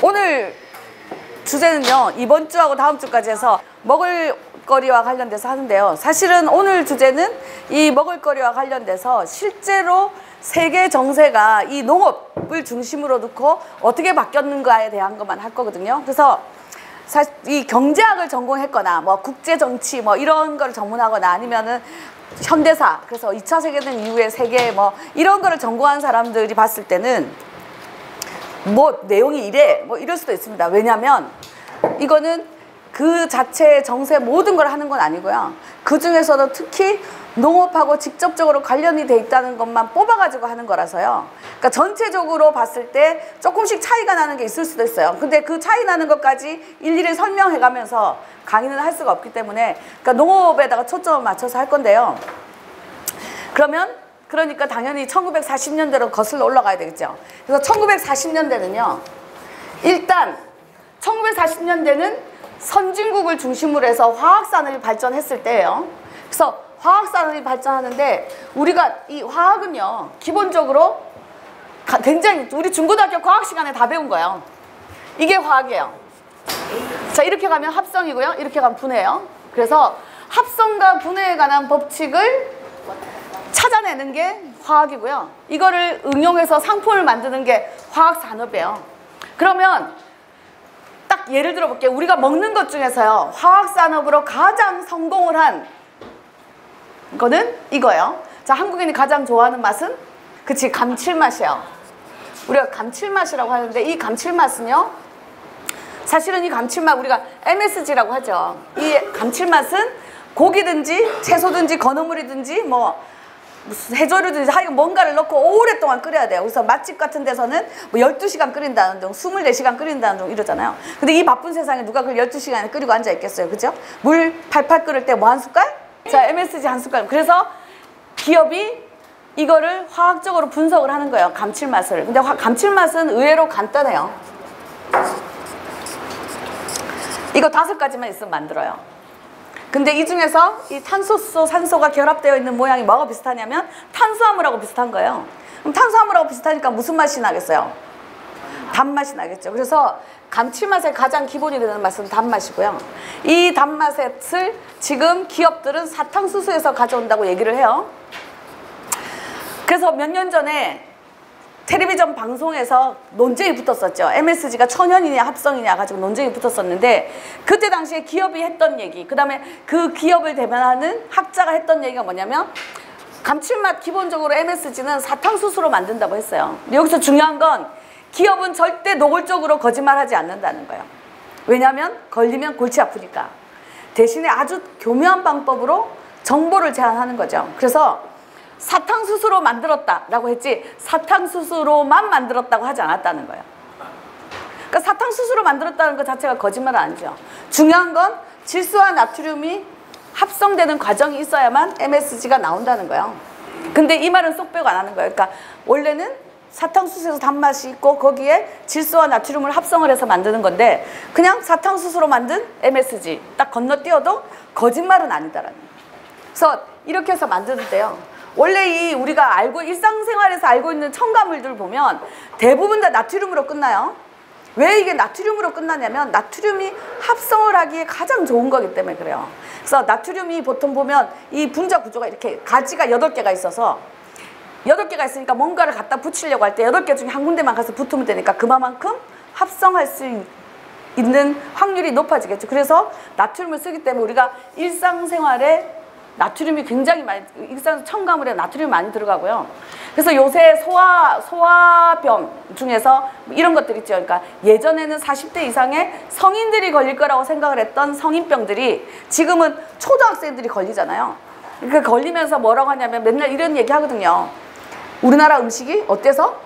오늘 주제는요, 이번 주하고 다음 주까지 해서 먹을거리와 관련돼서 하는데요. 사실은 오늘 주제는 이 먹을거리와 관련돼서 실제로 세계 정세가 이 농업을 중심으로 놓고 어떻게 바뀌었는가에 대한 것만 할 거거든요. 그래서 사실 이 경제학을 전공했거나 뭐 국제 정치 뭐 이런 걸 전문하거나 아니면은 현대사, 그래서 2차 세계대전 이후의 세계 뭐 이런 거를 전공한 사람들이 봤을 때는 뭐 내용이 이래 뭐 이럴 수도 있습니다. 왜냐면 이거는 그 자체의 정세 모든 걸 하는 건 아니고요. 그 중에서도 특히 농업하고 직접적으로 관련이 돼 있다는 것만 뽑아가지고 하는 거라서요. 그러니까 전체적으로 봤을 때 조금씩 차이가 나는 게 있을 수도 있어요. 근데 그 차이 나는 것까지 일일이 설명해가면서 강의는 할 수가 없기 때문에 그러니까 농업에다가 초점을 맞춰서 할 건데요. 그러니까 당연히 1940년대로 거슬러 올라가야 되겠죠. 그래서 1940년대는요. 일단 1940년대는 선진국을 중심으로 해서 화학산업이 발전했을 때예요. 그래서 화학산업이 발전하는데 우리가 이 화학은요. 기본적으로 굉장히 우리 중고등학교 과학 시간에 다 배운 거예요. 이게 화학이에요. 자, 이렇게 가면 합성이고요. 이렇게 가면 분해예요. 그래서 합성과 분해에 관한 법칙을 찾아내는 게 화학이고요. 이거를 응용해서 상품을 만드는 게 화학산업이에요. 그러면 딱 예를 들어 볼게요. 우리가 먹는 것 중에서요. 화학산업으로 가장 성공을 한 거는 이거예요. 자, 한국인이 가장 좋아하는 맛은? 그치, 감칠맛이에요. 우리가 감칠맛이라고 하는데 이 감칠맛은요. 사실은 이 감칠맛 우리가 MSG라고 하죠. 이 감칠맛은 고기든지 채소든지 건어물이든지 뭐 무슨 해조류든지 하여간 뭔가를 넣고 오랫동안 끓여야 돼요. 그래서 맛집 같은 데서는 뭐 12시간 끓인다는 둥, 24시간 끓인다는 둥 이러잖아요. 근데 이 바쁜 세상에 누가 그걸 12시간을 끓이고 앉아 있겠어요. 그죠? 물 팔팔 끓을 때 뭐 한 숟갈? 자, MSG 한 숟갈. 그래서 기업이 이거를 화학적으로 분석을 하는 거예요. 감칠맛을. 근데 감칠맛은 의외로 간단해요. 이거 5가지만 있으면 만들어요. 근데 이 중에서 이 탄소수, 산소가 결합되어 있는 모양이 뭐가 비슷하냐면 탄수화물하고 비슷한 거예요. 그럼 탄수화물하고 비슷하니까 무슨 맛이 나겠어요? 단맛이 나겠죠. 그래서 감칠맛의 가장 기본이 되는 맛은 단맛이고요. 이 단맛을 지금 기업들은 사탕수수에서 가져온다고 얘기를 해요. 그래서 몇 년 전에 텔레비전 방송에서 논쟁이 붙었었죠. MSG가 천연이냐 합성이냐 가지고 논쟁이 붙었었는데 그때 당시에 기업이 했던 얘기, 그 다음에 그 기업을 대변하는 학자가 했던 얘기가 뭐냐면 감칠맛 기본적으로 MSG는 사탕수수로 만든다고 했어요. 근데 여기서 중요한 건 기업은 절대 노골적으로 거짓말하지 않는다는 거예요. 왜냐하면 걸리면 골치 아프니까. 대신에 아주 교묘한 방법으로 정보를 제안하는 거죠. 그래서 사탕수수로 만들었다라고 했지 사탕수수로만 만들었다고 하지 않았다는 거예요. 그러니까 사탕수수로 만들었다는 것 자체가 거짓말은 아니죠. 중요한 건 질소와 나트륨이 합성되는 과정이 있어야만 MSG가 나온다는 거예요. 근데 이 말은 쏙 빼고 안 하는 거예요. 그러니까 원래는 사탕수수에서 단맛이 있고 거기에 질소와 나트륨을 합성을 해서 만드는 건데 그냥 사탕수수로 만든 MSG 딱 건너뛰어도 거짓말은 아니다라는 거예요. 그래서 이렇게 해서 만드는데요. 원래 이 우리가 일상생활에서 알고 있는 첨가물들 보면 대부분 다 나트륨으로 끝나요. 왜 이게 나트륨으로 끝나냐면 나트륨이 합성을 하기에 가장 좋은 거기 때문에 그래요. 그래서 나트륨이 보통 보면 이 분자 구조가 이렇게 가지가 8개가 있어서 8개가 있으니까 뭔가를 갖다 붙이려고 할 때 8개 중에 한 군데만 가서 붙으면 되니까 그만큼 합성할 수 있는 확률이 높아지겠죠. 그래서 나트륨을 쓰기 때문에 우리가 일상생활에 나트륨이 굉장히 많이, 일상 첨가물에 나트륨이 많이 들어가고요. 그래서 요새 소화병 중에서 이런 것들 있죠. 그러니까 예전에는 40대 이상의 성인들이 걸릴 거라고 생각을 했던 성인병들이 지금은 초등학생들이 걸리잖아요. 그러니까 걸리면서 뭐라고 하냐면 맨날 이런 얘기 하거든요. 우리나라 음식이 어때서?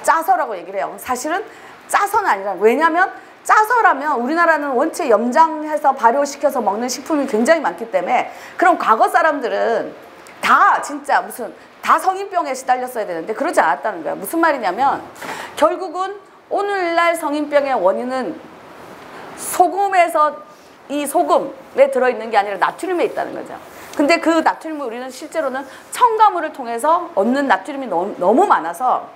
짜서라고 얘기를 해요. 사실은 짜서는 아니라, 왜냐면 짜서라면 우리나라는 원체 염장해서 발효시켜서 먹는 식품이 굉장히 많기 때문에 그럼 과거 사람들은 다 진짜 다 성인병에 시달렸어야 되는데 그러지 않았다는 거예요. 무슨 말이냐면 결국은 오늘날 성인병의 원인은 소금에서 이 소금에 들어있는 게 아니라 나트륨에 있다는 거죠. 근데 그 나트륨을 우리는 실제로는 첨가물을 통해서 얻는 나트륨이 너무 많아서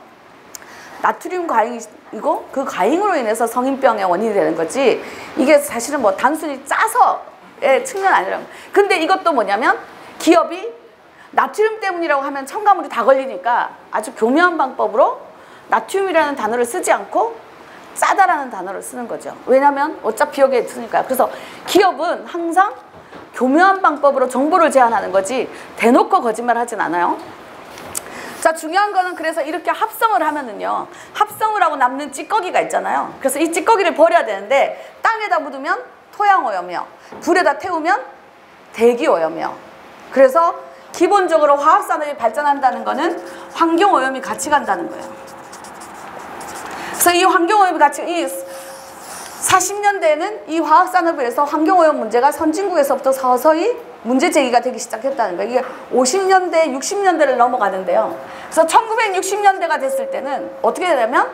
나트륨 과잉이 가잉이고 그 가잉으로 인해서 성인병의 원인이 되는 거지, 이게 사실은 뭐 단순히 짜서의 측면 아니라고. 근데 이것도 뭐냐면 기업이 나트륨 때문이라고 하면 첨가물이 다 걸리니까 아주 교묘한 방법으로 나트륨이라는 단어를 쓰지 않고 짜다라는 단어를 쓰는 거죠. 왜냐하면 어차피 여기에 있으니까요. 그래서 기업은 항상 교묘한 방법으로 정보를 제안하는 거지 대놓고 거짓말하진 않아요. 자, 중요한 거는 그래서 이렇게 합성을 하면은요, 합성을 하고 남는 찌꺼기가 있잖아요. 그래서 이 찌꺼기를 버려야 되는데 땅에다 묻으면 토양오염이요, 불에다 태우면 대기오염이요. 그래서 기본적으로 화학산업이 발전한다는 거는 환경오염이 같이 간다는 거예요. 그래서 이 환경오염이 같이, 이 40년대에는 이 화학산업에 의해서 환경오염 문제가 선진국에서부터 서서히 문제 제기가 되기 시작했다는 거예요. 이게 50년대, 60년대를 넘어가는데요. 그래서 1960년대가 됐을 때는 어떻게 되냐면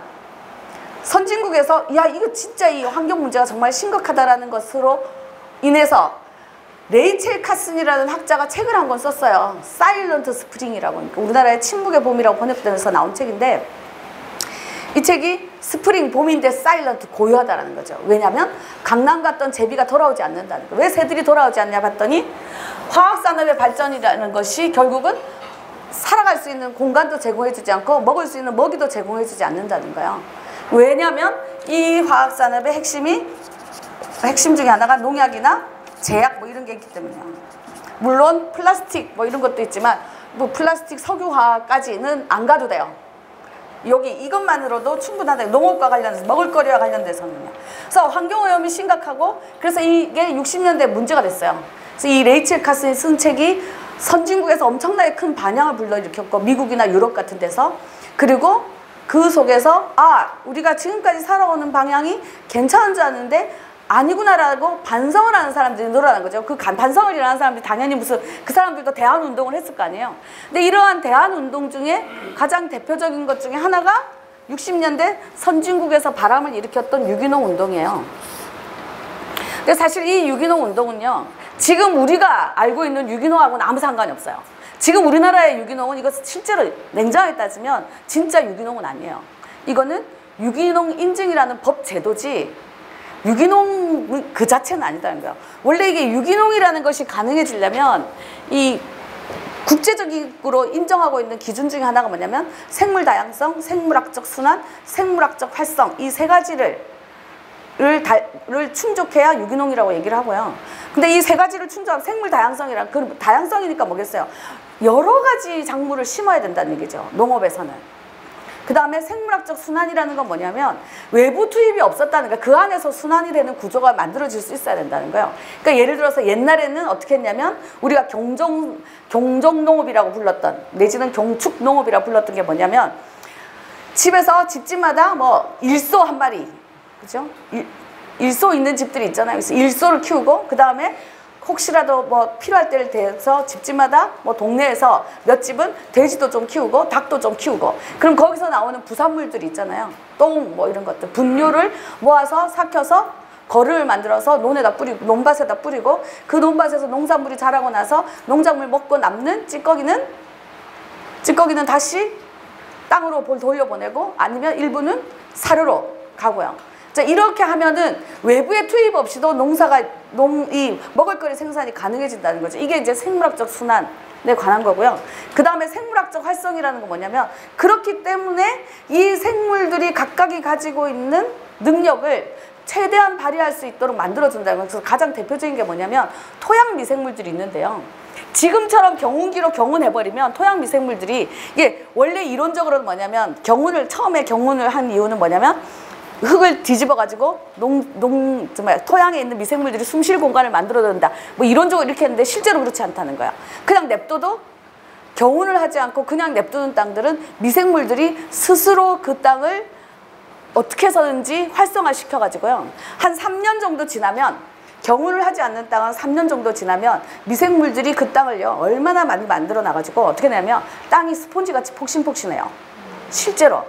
선진국에서 야, 이거 진짜 이 환경 문제가 정말 심각하다라는 것으로 인해서 레이첼 카슨이라는 학자가 책을 한 권 썼어요. 사일런트 스프링이라고. 그러니까 우리나라의 침묵의 봄이라고 번역되면서 나온 책인데, 이 책이 스프링, 봄인데 사일런트, 고요하다라는 거죠. 왜냐하면 강남 갔던 제비가 돌아오지 않는다는 거예요. 왜 새들이 돌아오지 않냐 봤더니 화학산업의 발전이라는 것이 결국은 살아갈 수 있는 공간도 제공해주지 않고 먹을 수 있는 먹이도 제공해주지 않는다는 거예요. 왜냐하면 이 화학산업의 핵심 중에 하나가 농약이나 제약 뭐 이런 게 있기 때문이에요. 물론 플라스틱 뭐 이런 것도 있지만 뭐 플라스틱 석유화까지는 안 가도 돼요. 여기 이것만으로도 충분하다. 농업과 관련해서, 먹을거리와 관련돼서는요. 그래서 환경오염이 심각하고, 그래서 이게 60년대 문제가 됐어요. 그래서 이 레이첼 카슨이 쓴 책이 선진국에서 엄청나게 큰 반향을 불러일으켰고, 미국이나 유럽 같은 데서. 그리고 그 속에서 우리가 지금까지 살아오는 방향이 괜찮은 줄 아는데 아니구나라고 반성을 하는 사람들이 늘어나는 거죠. 그 반성을 일하는 사람들이 당연히 무슨, 그 사람들도 대한운동을 했을 거 아니에요. 근데 이러한 대한운동 중에 가장 대표적인 것 중에 하나가 60년대 선진국에서 바람을 일으켰던 유기농 운동이에요. 근데 사실 이 유기농 운동은요, 지금 우리가 알고 있는 유기농하고는 아무 상관이 없어요. 지금 우리나라의 유기농은, 이거 실제로 냉정하게 따지면 진짜 유기농은 아니에요. 이거는 유기농 인증이라는 법 제도지 유기농 그 자체는 아니다는 거예요. 원래 이게 유기농이라는 것이 가능해지려면 이 국제적으로 인정하고 있는 기준 중에 하나가 뭐냐면 생물 다양성, 생물학적 순환, 생물학적 활성, 이 세 가지를 충족해야 유기농이라고 얘기를 하고요. 근데 이 세 가지를 충족하면 생물 다양성이란, 그 다양성이니까 뭐겠어요? 여러 가지 작물을 심어야 된다는 얘기죠, 농업에서는. 그 다음에 생물학적 순환이라는 건 뭐냐면 외부 투입이 없었다는 거예요. 그 안에서 순환이 되는 구조가 만들어질 수 있어야 된다는 거예요. 그러니까 예를 들어서 옛날에는 어떻게 했냐면 우리가 경종농업이라고 불렀던, 내지는 경축농업이라고 불렀던 게 뭐냐면 집에서 집집마다 뭐 일소 한 마리, 그죠? 일소 있는 집들이 있잖아요. 그래서 일소를 키우고, 그 다음에 혹시라도 뭐 필요할 때를 대해서 집집마다 뭐 동네에서 몇 집은 돼지도 좀 키우고 닭도 좀 키우고, 그럼 거기서 나오는 부산물들이 있잖아요. 똥 뭐 이런 것들, 분뇨를 모아서 삭혀서 거름을 만들어서 논에다 뿌리고, 논밭에다 뿌리고, 그 논밭에서 농산물이 자라고 나서 농작물 먹고 남는 찌꺼기는 다시 땅으로 돌려보내고, 아니면 일부는 사료로 가고요. 자, 이렇게 하면은 외부의 투입 없이도 이 먹을거리 생산이 가능해진다는 거죠. 이게 이제 생물학적 순환에 관한 거고요. 그 다음에 생물학적 활성이라는 건 뭐냐면, 그렇기 때문에 이 생물들이 각각이 가지고 있는 능력을 최대한 발휘할 수 있도록 만들어준다는 거예요. 그래서 가장 대표적인 게 뭐냐면 토양 미생물들이 있는데요. 지금처럼 경운기로 경운해버리면 토양 미생물들이, 이게 원래 이론적으로는 뭐냐면, 처음에 경운을 한 이유는 뭐냐면 흙을 뒤집어가지고 토양에 있는 미생물들이 숨 쉴 공간을 만들어낸다, 뭐 이론적으로 이렇게 했는데 실제로 그렇지 않다는 거야. 그냥 냅둬도, 경운을 하지 않고 그냥 냅두는 땅들은 미생물들이 스스로 그 땅을 어떻게 해서든지 활성화시켜가지고요, 한 3년 정도 지나면, 경운을 하지 않는 땅은 3년 정도 지나면 미생물들이 그 땅을요 얼마나 많이 만들어 놔가지고 어떻게 되냐면 땅이 스폰지같이 폭신폭신해요. 실제로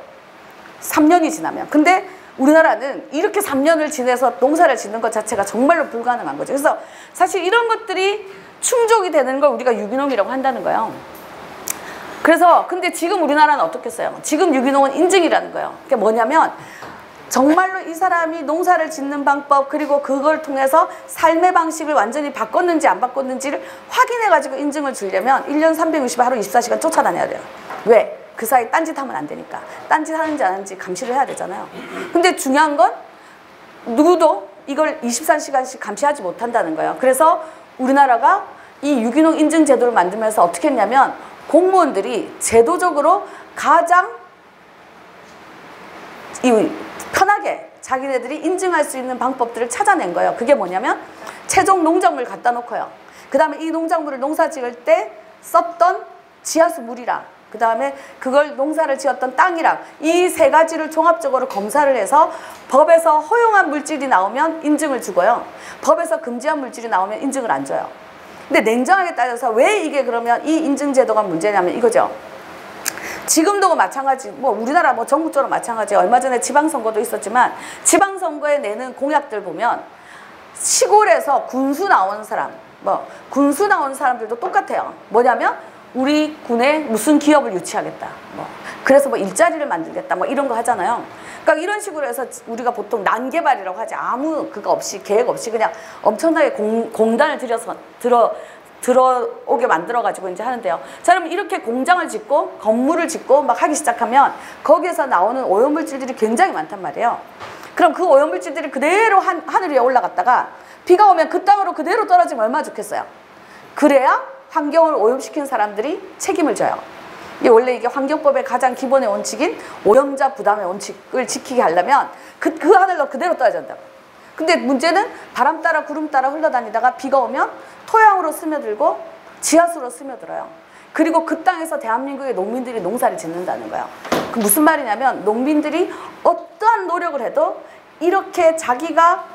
3년이 지나면. 근데 우리나라는 이렇게 3년을 지내서 농사를 짓는 것 자체가 정말로 불가능한 거죠. 그래서 사실 이런 것들이 충족이 되는 걸 우리가 유기농이라고 한다는 거예요. 그래서 근데 지금 우리나라는 어떻겠어요? 지금 유기농은 인증이라는 거예요. 그게 뭐냐면 정말로 이 사람이 농사를 짓는 방법, 그리고 그걸 통해서 삶의 방식을 완전히 바꿨는지 안 바꿨는지를 확인해가지고 인증을 주려면 1년 360일 하루 24시간 쫓아다녀야 돼요. 왜? 그 사이 딴짓하면 안 되니까. 딴짓하는지 안 하는지 감시를 해야 되잖아요. 근데 중요한 건 누구도 이걸 24시간씩 감시하지 못한다는 거예요. 그래서 우리나라가 이 유기농 인증 제도를 만들면서 어떻게 했냐면 공무원들이 제도적으로 가장 편하게 자기네들이 인증할 수 있는 방법들을 찾아낸 거예요. 그게 뭐냐면 최종 농작물 갖다 놓고요. 그 다음에 이 농작물을 농사 지을 때 썼던 지하수 물이랑, 그 다음에 그걸 농사를 지었던 땅이랑, 이 세 가지를 종합적으로 검사를 해서 법에서 허용한 물질이 나오면 인증을 주고요. 법에서 금지한 물질이 나오면 인증을 안 줘요. 근데 냉정하게 따져서 왜 이게 그러면 이 인증 제도가 문제냐면 이거죠. 지금도 마찬가지, 뭐 우리나라 뭐 전국적으로 마찬가지. 얼마 전에 지방선거도 있었지만 지방선거에 내는 공약들 보면 시골에서 군수 나오는 사람, 뭐 군수 나오는 사람들도 똑같아요. 뭐냐면 우리 군에 무슨 기업을 유치하겠다, 뭐 그래서 뭐 일자리를 만들겠다, 뭐 이런 거 하잖아요. 그러니까 이런 식으로 해서 우리가 보통 난개발이라고 하지, 아무 그거 없이 계획 없이 그냥 엄청나게 공단을 들어오게 만들어가지고 이제 하는데요. 자, 그럼 이렇게 공장을 짓고 건물을 짓고 막 하기 시작하면 거기에서 나오는 오염물질들이 굉장히 많단 말이에요. 그럼 그 오염물질들이 그대로 하늘 위에 올라갔다가 비가 오면 그 땅으로 그대로 떨어지면 얼마나 좋겠어요. 그래야 환경을 오염시킨 사람들이 책임을 져요. 원래 이게 환경법의 가장 기본의 원칙인 오염자 부담의 원칙을 지키게 하려면 그 하늘로 그대로 떨어져야 된다고. 근데 문제는 바람 따라 구름 따라 흘러다니다가 비가 오면 토양으로 스며들고 지하수로 스며들어요. 그리고 그 땅에서 대한민국의 농민들이 농사를 짓는다는 거예요. 그 무슨 말이냐면 농민들이 어떠한 노력을 해도 이렇게 자기가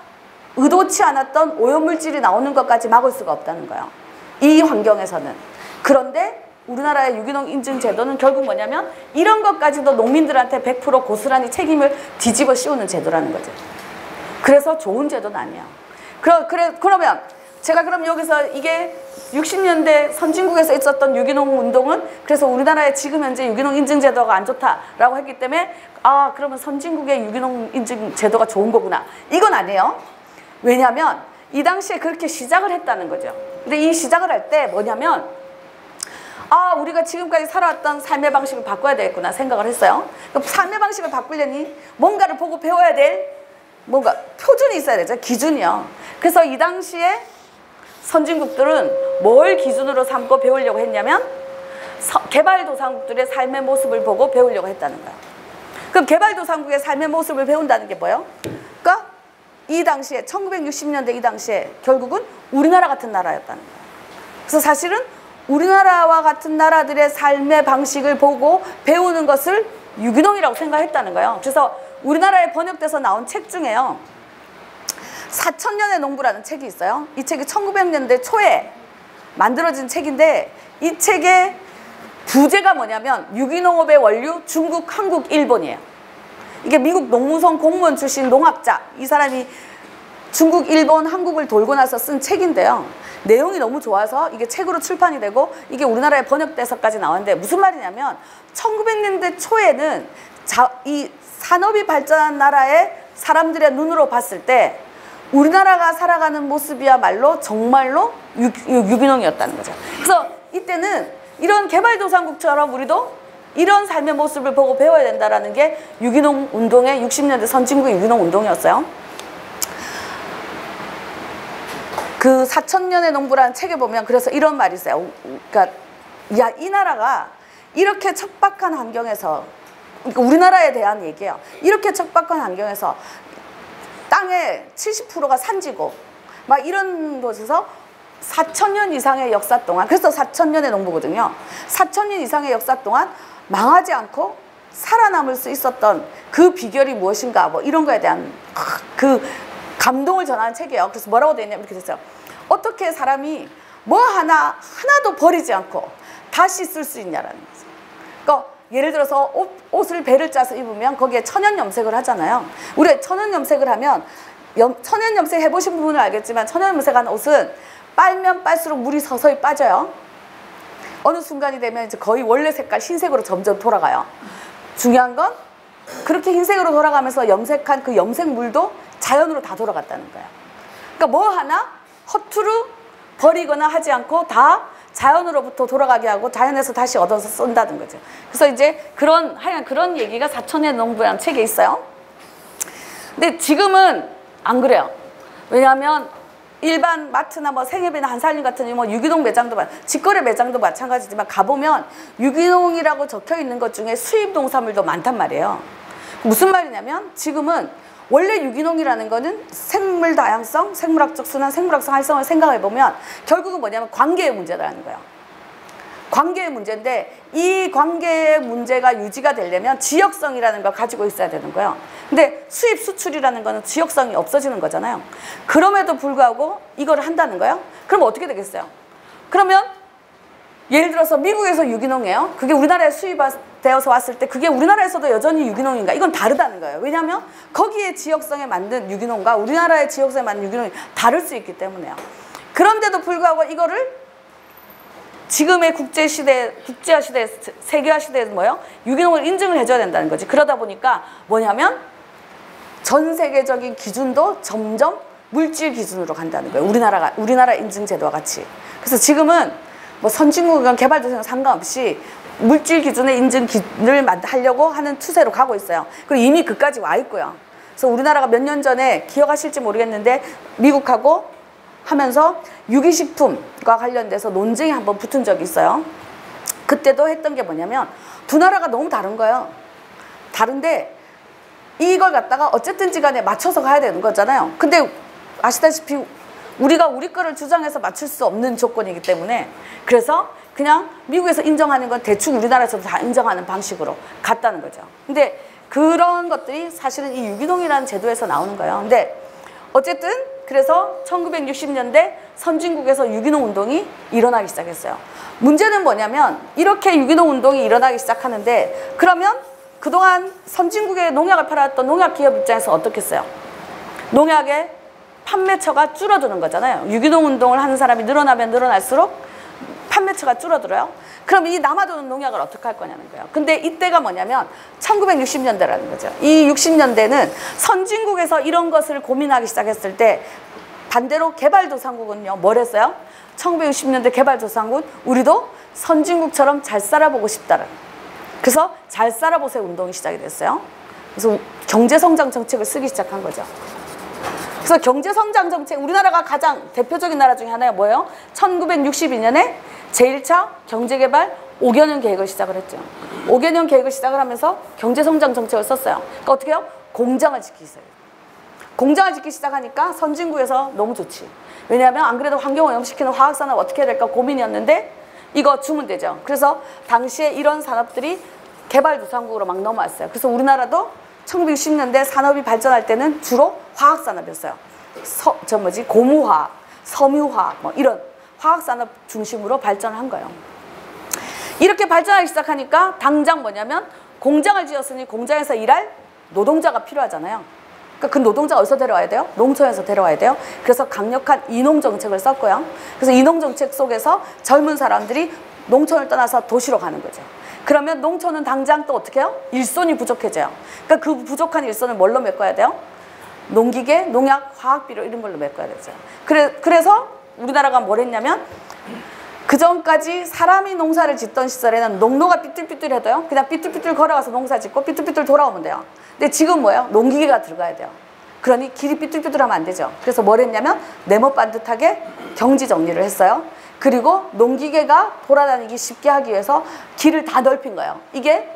의도치 않았던 오염물질이 나오는 것까지 막을 수가 없다는 거예요. 이 환경에서는. 그런데 우리나라의 유기농 인증 제도는 결국 뭐냐면 이런 것까지도 농민들한테 100% 고스란히 책임을 뒤집어 씌우는 제도라는 거죠. 그래서 좋은 제도는 아니에요. 그러면 제가 그럼 여기서 이게 60년대 선진국에서 있었던 유기농 운동은 그래서 우리나라의 지금 현재 유기농 인증 제도가 안 좋다라고 했기 때문에 아, 그러면 선진국의 유기농 인증 제도가 좋은 거구나. 이건 아니에요. 왜냐하면 이 당시에 그렇게 시작을 했다는 거죠. 근데 이 시작을 할 때 뭐냐면 아, 우리가 지금까지 살아왔던 삶의 방식을 바꿔야 되겠구나 생각을 했어요. 그럼 삶의 방식을 바꾸려니 뭔가를 보고 배워야 될 뭔가 표준이 있어야 되죠. 기준이요. 그래서 이 당시에 선진국들은 뭘 기준으로 삼고 배우려고 했냐면 개발도상국들의 삶의 모습을 보고 배우려고 했다는 거예요. 그럼 개발도상국의 삶의 모습을 배운다는 게 뭐예요? 그러니까 이 당시에 1960년대 이 당시에 결국은 우리나라 같은 나라였다는 거예요. 그래서 사실은 우리나라와 같은 나라들의 삶의 방식을 보고 배우는 것을 유기농이라고 생각했다는 거예요. 그래서 우리나라에 번역돼서 나온 책 중에요. 4천년의 농부라는 책이 있어요. 이 책이 1900년대 초에 만들어진 책인데 이 책의 부제가 뭐냐면 유기농업의 원류 중국, 한국, 일본이에요. 이게 미국 농무성 공무원 출신 농학자, 이 사람이 중국, 일본, 한국을 돌고 나서 쓴 책인데요. 내용이 너무 좋아서 이게 책으로 출판이 되고 이게 우리나라에 번역돼서까지 나왔는데 무슨 말이냐면 1900년대 초에는 이 산업이 발전한 나라의 사람들의 눈으로 봤을 때 우리나라가 살아가는 모습이야말로 정말로 유기농이었다는 거죠. 그래서 이때는 이런 개발도상국처럼 우리도 이런 삶의 모습을 보고 배워야 된다는 게 유기농 운동의 60년대 선진국의 유기농 운동이었어요. 그 4천년의 농부라는 책에 보면 그래서 이런 말이 있어요. 그러니까 야, 이 나라가 이렇게 척박한 환경에서, 그러니까 우리나라에 대한 얘기예요. 이렇게 척박한 환경에서 땅의 70%가 산지고 막 이런 곳에서 4천년 이상의 역사 동안, 그래서 4천년의 농부거든요. 4천년 이상의 역사 동안 망하지 않고 살아남을 수 있었던 그 비결이 무엇인가, 뭐 이런 거에 대한 그 감동을 전하는 책이에요. 그래서 뭐라고 되어 있냐면 이렇게 됐어요. 어떻게 사람이 뭐 하나도 버리지 않고 다시 쓸 수 있냐라는 거죠. 그러니까 예를 들어서 옷을 배를 짜서 입으면 거기에 천연 염색을 하잖아요. 우리가 천연 염색을 하면 천연 염색 해보신 분은 알겠지만 천연 염색한 옷은 빨면 빨수록 물이 서서히 빠져요. 어느 순간이 되면 이제 거의 원래 색깔 흰색으로 점점 돌아가요. 중요한 건 그렇게 흰색으로 돌아가면서 염색한 그 염색물도 자연으로 다 돌아갔다는 거예요. 그러니까 뭐 하나 허투루 버리거나 하지 않고 다 자연으로부터 돌아가게 하고 자연에서 다시 얻어서 쓴다는 거죠. 그래서 이제 하여간 그런 얘기가 사천의 농부라는 책에 있어요. 근데 지금은 안 그래요. 왜냐하면 일반 마트나 뭐 생협이나 한살림 같은 뭐 유기농 매장도 직거래 매장도 마찬가지지만 가보면 유기농이라고 적혀 있는 것 중에 수입 농산물도 많단 말이에요. 무슨 말이냐면 지금은 원래 유기농이라는 거는 생물 다양성, 생물학적 순환, 생물학적 활성을 생각해 보면 결국은 뭐냐면 관계의 문제라는 거예요. 관계의 문제인데 이 관계의 문제가 유지가 되려면 지역성이라는 걸 가지고 있어야 되는 거예요. 근데 수입 수출이라는 거는 지역성이 없어지는 거잖아요. 그럼에도 불구하고 이거를 한다는 거예요. 그럼 어떻게 되겠어요? 그러면 예를 들어서 미국에서 유기농이에요. 그게 우리나라에 수입되어서 왔을 때 그게 우리나라에서도 여전히 유기농인가? 이건 다르다는 거예요. 왜냐하면 거기에 지역성에 맞는 유기농과 우리나라의 지역성에 맞는 유기농이 다를 수 있기 때문에요. 그런데도 불구하고 이거를 지금의 국제화 시대, 세계화 시대에서 뭐예요? 유기농을 인증을 해줘야 된다는 거지. 그러다 보니까 뭐냐면 전 세계적인 기준도 점점 물질 기준으로 간다는 거예요. 우리나라 인증 제도와 같이. 그래서 지금은 뭐 선진국이건 개발도상과 상관없이 물질 기준의 인증 기준을 하려고 하는 추세로 가고 있어요. 그리고 이미 그까지 와 있고요. 그래서 우리나라가 몇 년 전에 기억하실지 모르겠는데 미국하고 하면서 유기식품과 관련돼서 논쟁이 한번 붙은 적이 있어요. 그때도 했던 게 뭐냐면 두 나라가 너무 다른 거예요. 다른데 이걸 갖다가 어쨌든지 간에 맞춰서 가야 되는 거잖아요. 근데 아시다시피 우리가 우리 거를 주장해서 맞출 수 없는 조건이기 때문에 그래서 그냥 미국에서 인정하는 건 대충 우리나라에서도 다 인정하는 방식으로 갔다는 거죠. 근데 그런 것들이 사실은 이 유기농이라는 제도에서 나오는 거예요. 근데 어쨌든 그래서 1960년대 선진국에서 유기농 운동이 일어나기 시작했어요. 문제는 뭐냐면 이렇게 유기농 운동이 일어나기 시작하는데 그러면 그동안 선진국에 농약을 팔았던 농약 기업 입장에서 어떻겠어요? 농약의 판매처가 줄어드는 거잖아요. 유기농 운동을 하는 사람이 늘어나면 늘어날수록 판매처가 줄어들어요. 그럼 이 남아도는 농약을 어떻게 할 거냐는 거예요. 근데 이때가 뭐냐면 1960년대라는 거죠. 이 60년대는 선진국에서 이런 것을 고민하기 시작했을 때 반대로 개발도상국은요, 뭘 했어요? 1960년대 개발도상국은 우리도 선진국처럼 잘 살아보고 싶다는. 그래서 잘 살아보세요 운동이 시작이 됐어요. 그래서 경제성장 정책을 쓰기 시작한 거죠. 그래서 경제성장 정책, 우리나라가 가장 대표적인 나라 중에 하나가 뭐예요? 1962년에 제1차 경제개발 5개년 계획을 시작을 했죠. 5개년 계획을 시작을 하면서 경제성장 정책을 썼어요. 그러니까 어떻게 해요? 공장을 짓기 시작해요. 공장을 짓기 시작하니까 선진국에서 너무 좋지. 왜냐하면 안 그래도 환경오염시키는 화학산업 어떻게 해야 될까 고민이었는데 이거 주면 되죠. 그래서 당시에 이런 산업들이 개발도상국으로 막 넘어왔어요. 그래서 우리나라도 1960년대 산업이 발전할 때는 주로 화학산업이었어요. 고무화학, 섬유화학 뭐 이런 화학산업 중심으로 발전한 거예요. 이렇게 발전하기 시작하니까 당장 뭐냐면 공장을 지었으니 공장에서 일할 노동자가 필요하잖아요. 그러니까 그 노동자가 어디서 데려와야 돼요? 농촌에서 데려와야 돼요. 그래서 강력한 이농정책을 썼고요. 그래서 이농정책 속에서 젊은 사람들이 농촌을 떠나서 도시로 가는 거죠. 그러면 농촌은 당장 또 어떻게 해요? 일손이 부족해져요. 그러니까 그 부족한 일손을 뭘로 메꿔야 돼요? 농기계, 농약, 화학비료 이런 걸로 메꿔야 되죠. 그래서 우리나라가 뭘 했냐면 그 전까지 사람이 농사를 짓던 시절에는 농로가 삐뚤삐뚤해도요. 그냥 삐뚤삐뚤 걸어가서 농사 짓고 삐뚤삐뚤 돌아오면 돼요. 근데 지금 뭐예요? 농기계가 들어가야 돼요. 그러니 길이 삐뚤삐뚤하면 안 되죠. 그래서 뭘 했냐면 네모 반듯하게 경지 정리를 했어요. 그리고 농기계가 돌아다니기 쉽게 하기 위해서 길을 다 넓힌 거예요. 이게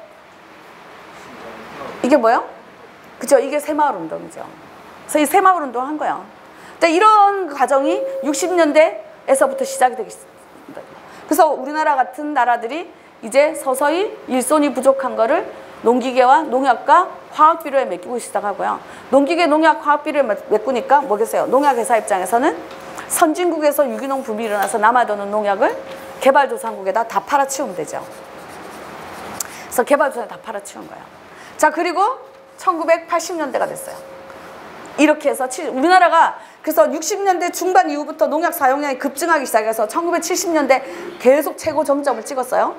뭐예요? 그죠? 이게 새마을 운동이죠. 그래서 이 새마을 운동을 한 거예요. 근데 이런 과정이 60년대에서부터 시작이 되기 시작합니다. 그래서 우리나라 같은 나라들이 이제 서서히 일손이 부족한 거를 농기계와 농약과 화학비료에 맡기고 시작하고요. 농기계, 농약, 화학비료에 메꾸니까 뭐겠어요? 농약회사 입장에서는 선진국에서 유기농 붐이 일어나서 남아도는 농약을 개발도상국에다 다 팔아치우면 되죠. 그래서 개발도상에 다 팔아치운 거예요. 자, 그리고 1980년대가 됐어요. 이렇게 해서 우리나라가 그래서 60년대 중반 이후부터 농약 사용량이 급증하기 시작해서 1970년대 계속 최고 정점을 찍었어요.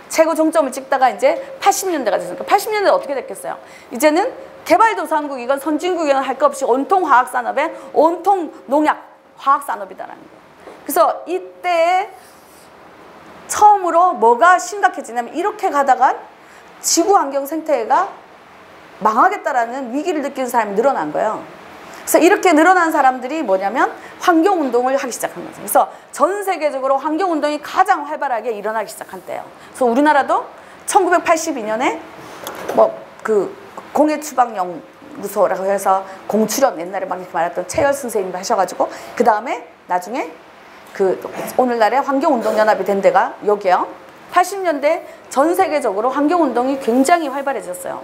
최고 종점을 찍다가 이제 80년대가 됐으니까 80년대 어떻게 됐겠어요? 이제는 개발도상국 이건 선진국이건 할 것 없이 온통 화학산업에 온통 농약, 화학산업이다라는 거예요. 그래서 이때 처음으로 뭐가 심각해지냐면 이렇게 가다가 지구 환경 생태계가 망하겠다라는 위기를 느끼는 사람이 늘어난 거예요. 그래서 이렇게 늘어난 사람들이 뭐냐면 환경운동을 하기 시작한 거죠. 그래서 전 세계적으로 환경운동이 가장 활발하게 일어나기 시작한 때예요. 그래서 우리나라도 1982년에 뭐 그 공해추방연구소라고 해서 공출연 옛날에 막 이렇게 말했던 최열 선생님이 하셔가지고 그 다음에 나중에 그 오늘날의 환경운동연합이 된 데가 여기요. 80년대 전 세계적으로 환경운동이 굉장히 활발해졌어요.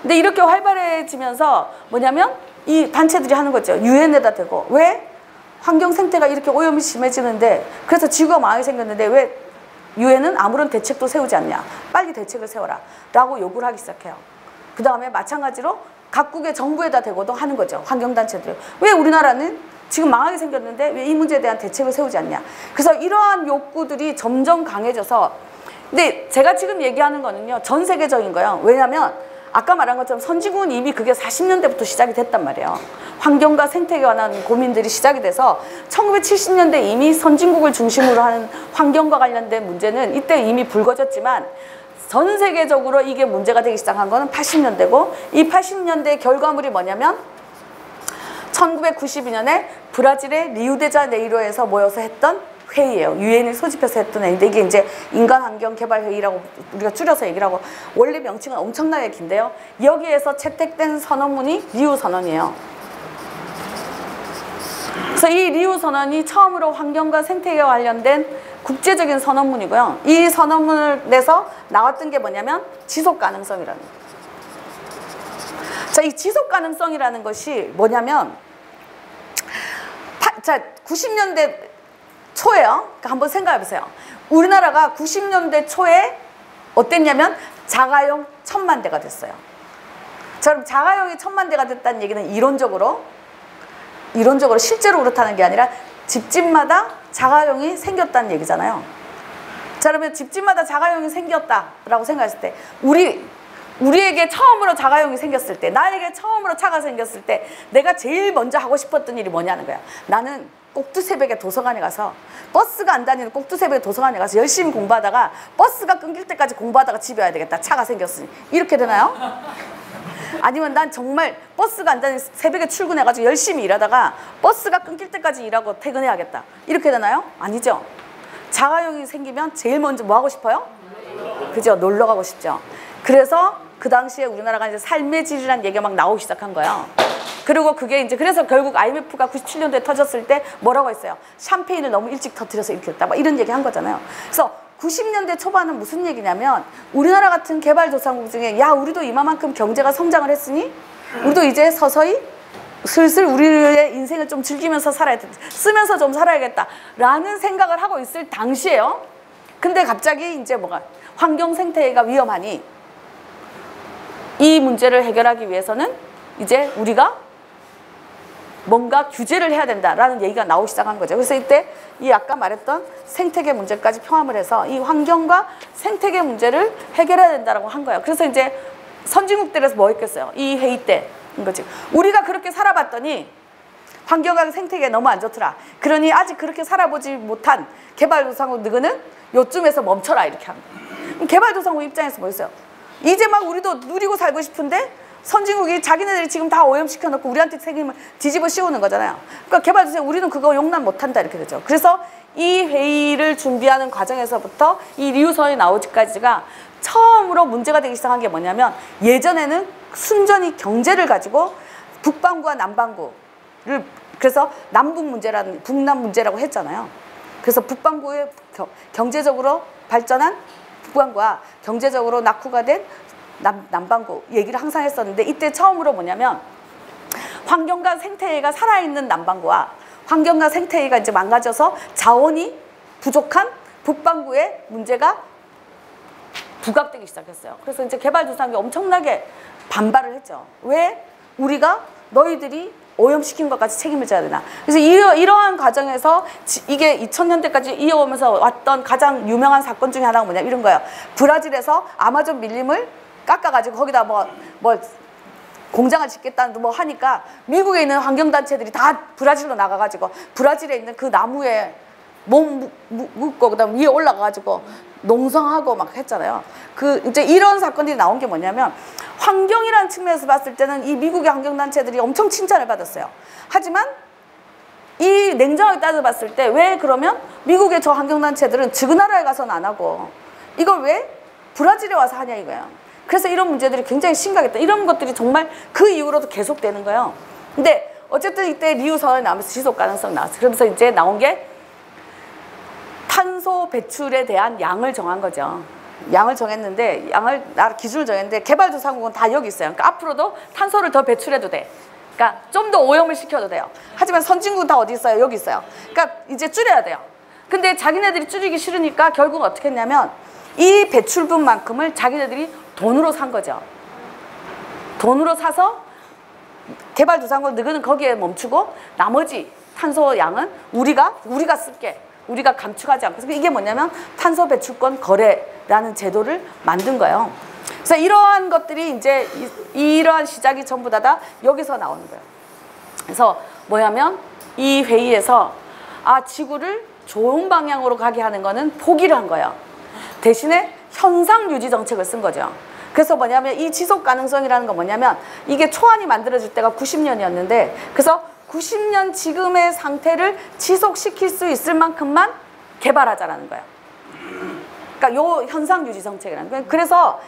근데 이렇게 활발해지면서 뭐냐면 이 단체들이 하는 거죠. 유엔에다 대고 왜 환경 생태가 이렇게 오염이 심해지는데 그래서 지구가 망하게 생겼는데 왜 유엔은 아무런 대책도 세우지 않냐. 빨리 대책을 세워라 라고 요구를 하기 시작해요. 그 다음에 마찬가지로 각국의 정부에다 대고도 하는 거죠. 환경단체들이. 왜 우리나라는 지금 망하게 생겼는데 왜 이 문제에 대한 대책을 세우지 않냐. 그래서 이러한 욕구들이 점점 강해져서 근데 제가 지금 얘기하는 거는요. 전 세계적인 거예요. 왜냐하면 아까 말한 것처럼 선진국은 이미 그게 40년대부터 시작이 됐단 말이에요. 환경과 생태계에 관한 고민들이 시작이 돼서 1970년대 이미 선진국을 중심으로 하는 환경과 관련된 문제는 이때 이미 불거졌지만 전 세계적으로 이게 문제가 되기 시작한 거는 80년대고 이 80년대의 결과물이 뭐냐면 1992년에 브라질의 리우데자네이로에서 모여서 했던 회의예요. 유엔을 소집해서 했던 회의인데 이게 이제 인간환경개발회의라고 우리가 줄여서 얘기를 하고 원래 명칭은 엄청나게 긴데요. 여기에서 채택된 선언문이 리우선언이에요. 그래서 이 리우선언이 처음으로 환경과 생태계와 관련된 국제적인 선언문이고요. 이 선언문을 내서 나왔던 게 뭐냐면 지속가능성이라는 거예요. 자, 이 지속가능성이라는 것이 뭐냐면 자, 90년대 초에요. 그러니까 한번 생각해 보세요. 우리나라가 90년대 초에 어땠냐면 자가용 1000만 대가 됐어요. 자, 그럼 자가용이 1000만 대가 됐다는 얘기는 이론적으로 실제로 그렇다는 게 아니라 집집마다 자가용이 생겼다는 얘기잖아요. 자, 그러면 집집마다 자가용이 생겼다라고 생각했을 때 우리에게 처음으로 자가용이 생겼을 때 나에게 처음으로 차가 생겼을 때 내가 제일 먼저 하고 싶었던 일이 뭐냐는 거야. 나는 꼭두새벽에 도서관에 가서 버스가 안 다니는 꼭두새벽에 도서관에 가서 열심히 공부하다가 버스가 끊길 때까지 공부하다가 집에 와야 되겠다. 차가 생겼으니. 이렇게 되나요? 아니면 난 정말 버스가 안 다니는 새벽에 출근해가지고 열심히 일하다가 버스가 끊길 때까지 일하고 퇴근해야겠다. 이렇게 되나요? 아니죠. 자가용이 생기면 제일 먼저 뭐 하고 싶어요? 그죠? 놀러 가고 싶죠. 그래서 그 당시에 우리나라가 이제 삶의 질이라는 얘기가 막 나오기 시작한 거예요. 그리고 그게 이제 그래서 결국 IMF가 97년도에 터졌을 때 뭐라고 했어요? 샴페인을 너무 일찍 터뜨려서 이렇게 됐다. 막 이런 얘기 한 거잖아요. 그래서 90년대 초반은 무슨 얘기냐면 우리나라 같은 개발도상국 중에 야 우리도 이만큼 경제가 성장을 했으니 우리도 이제 서서히 슬슬 우리의 인생을 좀 즐기면서 살아야 돼. 쓰면서 좀 살아야겠다 라는 생각을 하고 있을 당시에요. 근데 갑자기 이제 뭐가 환경 생태계가 위험하니 이 문제를 해결하기 위해서는 이제 우리가 뭔가 규제를 해야 된다라는 얘기가 나오기 시작한 거죠. 그래서 이때 이 아까 말했던 생태계 문제까지 포함을 해서 이 환경과 생태계 문제를 해결해야 된다라고 한 거예요. 그래서 이제 선진국들에서 뭐 했겠어요? 이 회의 때 이거지. 우리가 그렇게 살아봤더니 환경과 생태계 너무 안 좋더라. 그러니 아직 그렇게 살아보지 못한 개발도상국 너희는 요쯤에서 멈춰라 이렇게 합니다. 개발도상국 입장에서 뭐였어요? 이제 막 우리도 누리고 살고 싶은데 선진국이 자기네들이 지금 다 오염시켜놓고 우리한테 책임을 뒤집어 씌우는 거잖아요. 그러니까 개발도상국 우리는 그거 용납 못한다 이렇게 되죠. 그래서 이 회의를 준비하는 과정에서부터 이 리우선이 나오기까지가 처음으로 문제가 되기 시작한 게 뭐냐면 예전에는 순전히 경제를 가지고 북반구와 남반구를 그래서 남북 문제라는 북남 문제라고 했잖아요. 그래서 북반구의 경제적으로 발전한 북반구와 경제적으로 낙후가 된 남반구 얘기를 항상 했었는데 이때 처음으로 뭐냐면 환경과 생태계가 살아있는 남반구와 환경과 생태계가 이제 망가져서 자원이 부족한 북반구의 문제가 부각되기 시작했어요. 그래서 이제 개발도상국이 엄청나게 반발을 했죠. 왜? 우리가 너희들이 오염시킨 것까지 책임을 져야 되나. 그래서 이러한 과정에서 이게 2000년대까지 이어오면서 왔던 가장 유명한 사건 중에 하나가 뭐냐 이런 거예요. 브라질에서 아마존 밀림을 깎아가지고 거기다 뭐 공장을 짓겠다는 뭐 하니까 미국에 있는 환경단체들이 다 브라질로 나가가지고 브라질에 있는 그 나무에 몸 묶고 그다음 위에 올라가가지고 농성하고 막 했잖아요. 이제 이런 사건들이 나온 게 뭐냐면 환경이라는 측면에서 봤을 때는 이 미국의 환경단체들이 엄청 칭찬을 받았어요. 하지만 이 냉정하게 따져봤을 때 왜 그러면 미국의 저 환경단체들은 지구 나라에 가서는 안 하고 이걸 왜 브라질에 와서 하냐 이거예요. 그래서 이런 문제들이 굉장히 심각했다. 이런 것들이 정말 그 이후로도 계속되는 거예요. 근데 어쨌든 이때 리우 선언이 나오면서 지속 가능성 나왔어요. 그러면서 이제 나온 게 탄소 배출에 대한 양을 정한 거죠. 양을 정했는데 기준을 정했는데 개발도상국은 다 여기 있어요. 그러니까 앞으로도 탄소를 더 배출해도 돼. 그러니까 좀 더 오염을 시켜도 돼요. 하지만 선진국은 다 어디 있어요? 여기 있어요. 그러니까 이제 줄여야 돼요. 근데 자기네들이 줄이기 싫으니까 결국 어떻게 했냐면 이 배출분만큼을 자기네들이 돈으로 산 거죠. 돈으로 사서 개발도상국 너희는 거기에 멈추고 나머지 탄소 양은 우리가 쓸게. 우리가 감축하지 않고. 이게 뭐냐면 탄소 배출권 거래라는 제도를 만든 거예요. 그래서 이러한 것들이 이제 이러한 시작이 전부 다 여기서 나오는 거예요. 그래서 뭐냐면 이 회의에서 지구를 좋은 방향으로 가게 하는 거는 포기를 한 거예요. 대신에 현상 유지 정책을 쓴 거죠. 그래서 뭐냐면 이 지속 가능성이라는 건 뭐냐면 이게 초안이 만들어질 때가 90년이었는데 그래서 90년 지금의 상태를 지속시킬 수 있을 만큼만 개발하자라는 거예요. 그러니까 요 현상 유지 정책이라는 거예요. 그래서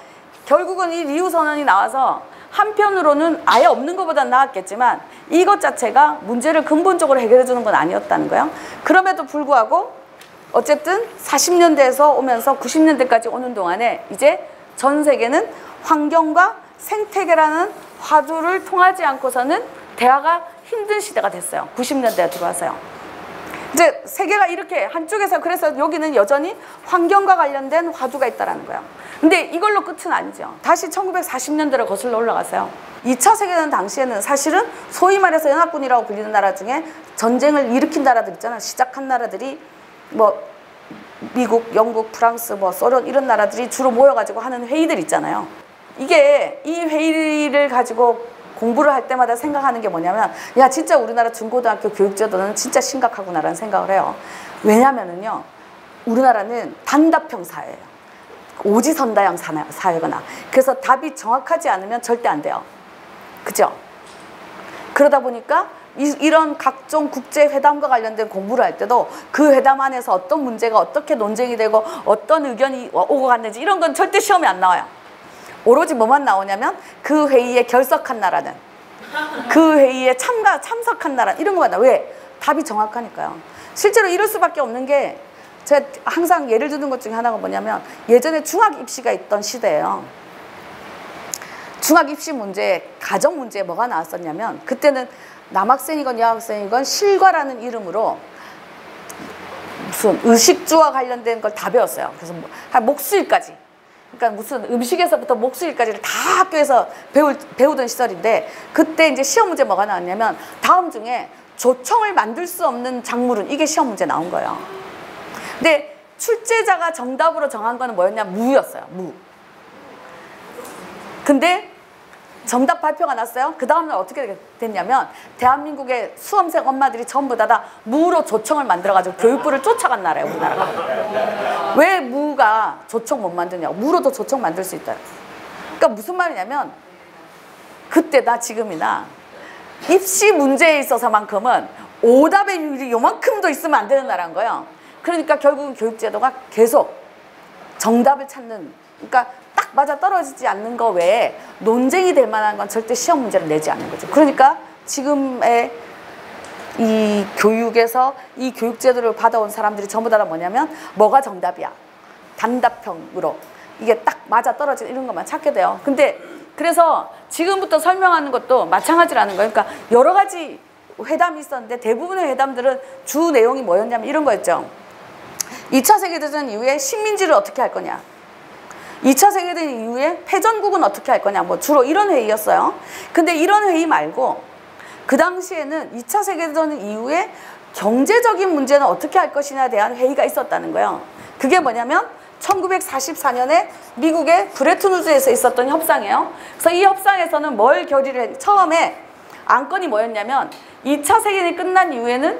결국은 이 리우 선언이 나와서 한편으로는 아예 없는 것보다 나았겠지만 이것 자체가 문제를 근본적으로 해결해 주는 건 아니었다는 거예요. 그럼에도 불구하고 어쨌든 40년대에서 오면서 90년대까지 오는 동안에 이제 전 세계는 환경과 생태계라는 화두를 통하지 않고서는 대화가 힘든 시대가 됐어요. 90년대에 들어와서요. 이제 세계가 이렇게 한쪽에서 그래서 여기는 여전히 환경과 관련된 화두가 있다는 거예요. 근데 이걸로 끝은 아니죠. 다시 1940년대로 거슬러 올라가서요. 2차 세계대전 당시에는 사실은 소위 말해서 연합군이라고 불리는 나라 중에 전쟁을 일으킨 나라들 있잖아요. 시작한 나라들이 뭐 미국, 영국, 프랑스, 뭐 소련 이런 나라들이 주로 모여가지고 하는 회의들 있잖아요. 이게 이 회의를 가지고 공부를 할 때마다 생각하는 게 뭐냐면 야 진짜 우리나라 중고등학교 교육제도는 진짜 심각하구나라는 생각을 해요. 왜냐면은요 우리나라는 단답형 사회예요. 오지선다형 사회거나 그래서 답이 정확하지 않으면 절대 안 돼요. 그죠? 그러다 보니까 이런 각종 국제회담과 관련된 공부를 할 때도 그 회담 안에서 어떤 문제가 어떻게 논쟁이 되고 어떤 의견이 오고 갔는지 이런 건 절대 시험에 안 나와요. 오로지 뭐만 나오냐면 그 회의에 결석한 나라는 그 회의에 참석한 나라 이런 거만 나와. 왜? 답이 정확하니까요. 실제로 이럴 수밖에 없는 게 제가 항상 예를 드는 것 중에 하나가 뭐냐면 예전에 중학 입시가 있던 시대예요. 중학 입시 문제, 가정 문제에 뭐가 나왔었냐면 그때는 남학생이건 여학생이건 실과라는 이름으로 무슨 의식주와 관련된 걸 다 배웠어요. 그래서 한 목수일까지. 그러니까 무슨 음식에서부터 목수일까지를 다 학교에서 배우던 시절인데 그때 이제 시험 문제 뭐가 나왔냐면 다음 중에 조청을 만들 수 없는 작물은 이게 시험 문제 나온 거예요. 근데 출제자가 정답으로 정한 거는 뭐였냐? 무였어요. 무. 근데 정답 발표가 났어요. 그 다음날 어떻게 됐냐면 대한민국의 수험생 엄마들이 전부 다 무로 조청을 만들어가지고 교육부를 쫓아간 나라예요. 우리나라가. 왜 무가 조청 못 만드냐고. 무로도 조청 만들 수 있다. 그러니까 무슨 말이냐면 그때나 지금이나 입시 문제에 있어서만큼은 오답의 율이 요만큼도 있으면 안 되는 나라인 거예요. 그러니까 결국은 교육제도가 계속 정답을 찾는, 그러니까 딱 맞아 떨어지지 않는 거 외에 논쟁이 될 만한 건 절대 시험 문제를 내지 않는 거죠. 그러니까 지금의 이 교육에서 이 교육제도를 받아온 사람들이 전부 다 뭐냐면 뭐가 정답이야. 단답형으로 이게 딱 맞아 떨어지는 이런 것만 찾게 돼요. 근데 그래서 지금부터 설명하는 것도 마찬가지라는 거예요. 그러니까 여러 가지 회담이 있었는데 대부분의 회담들은 주 내용이 뭐였냐면 이런 거였죠. 2차 세계대전 이후에 식민지를 어떻게 할 거냐. 2차 세계대전 이후에 패전국은 어떻게 할 거냐. 뭐 주로 이런 회의였어요. 근데 이런 회의 말고 그 당시에는 2차 세계대전 이후에 경제적인 문제는 어떻게 할 것이냐에 대한 회의가 있었다는 거예요. 그게 뭐냐면 1944년에 미국의 브레튼 우즈에서 있었던 협상이에요. 그래서 이 협상에서는 뭘 결의를 했, 처음에 안건이 뭐였냐면 2차 세계대전이 끝난 이후에는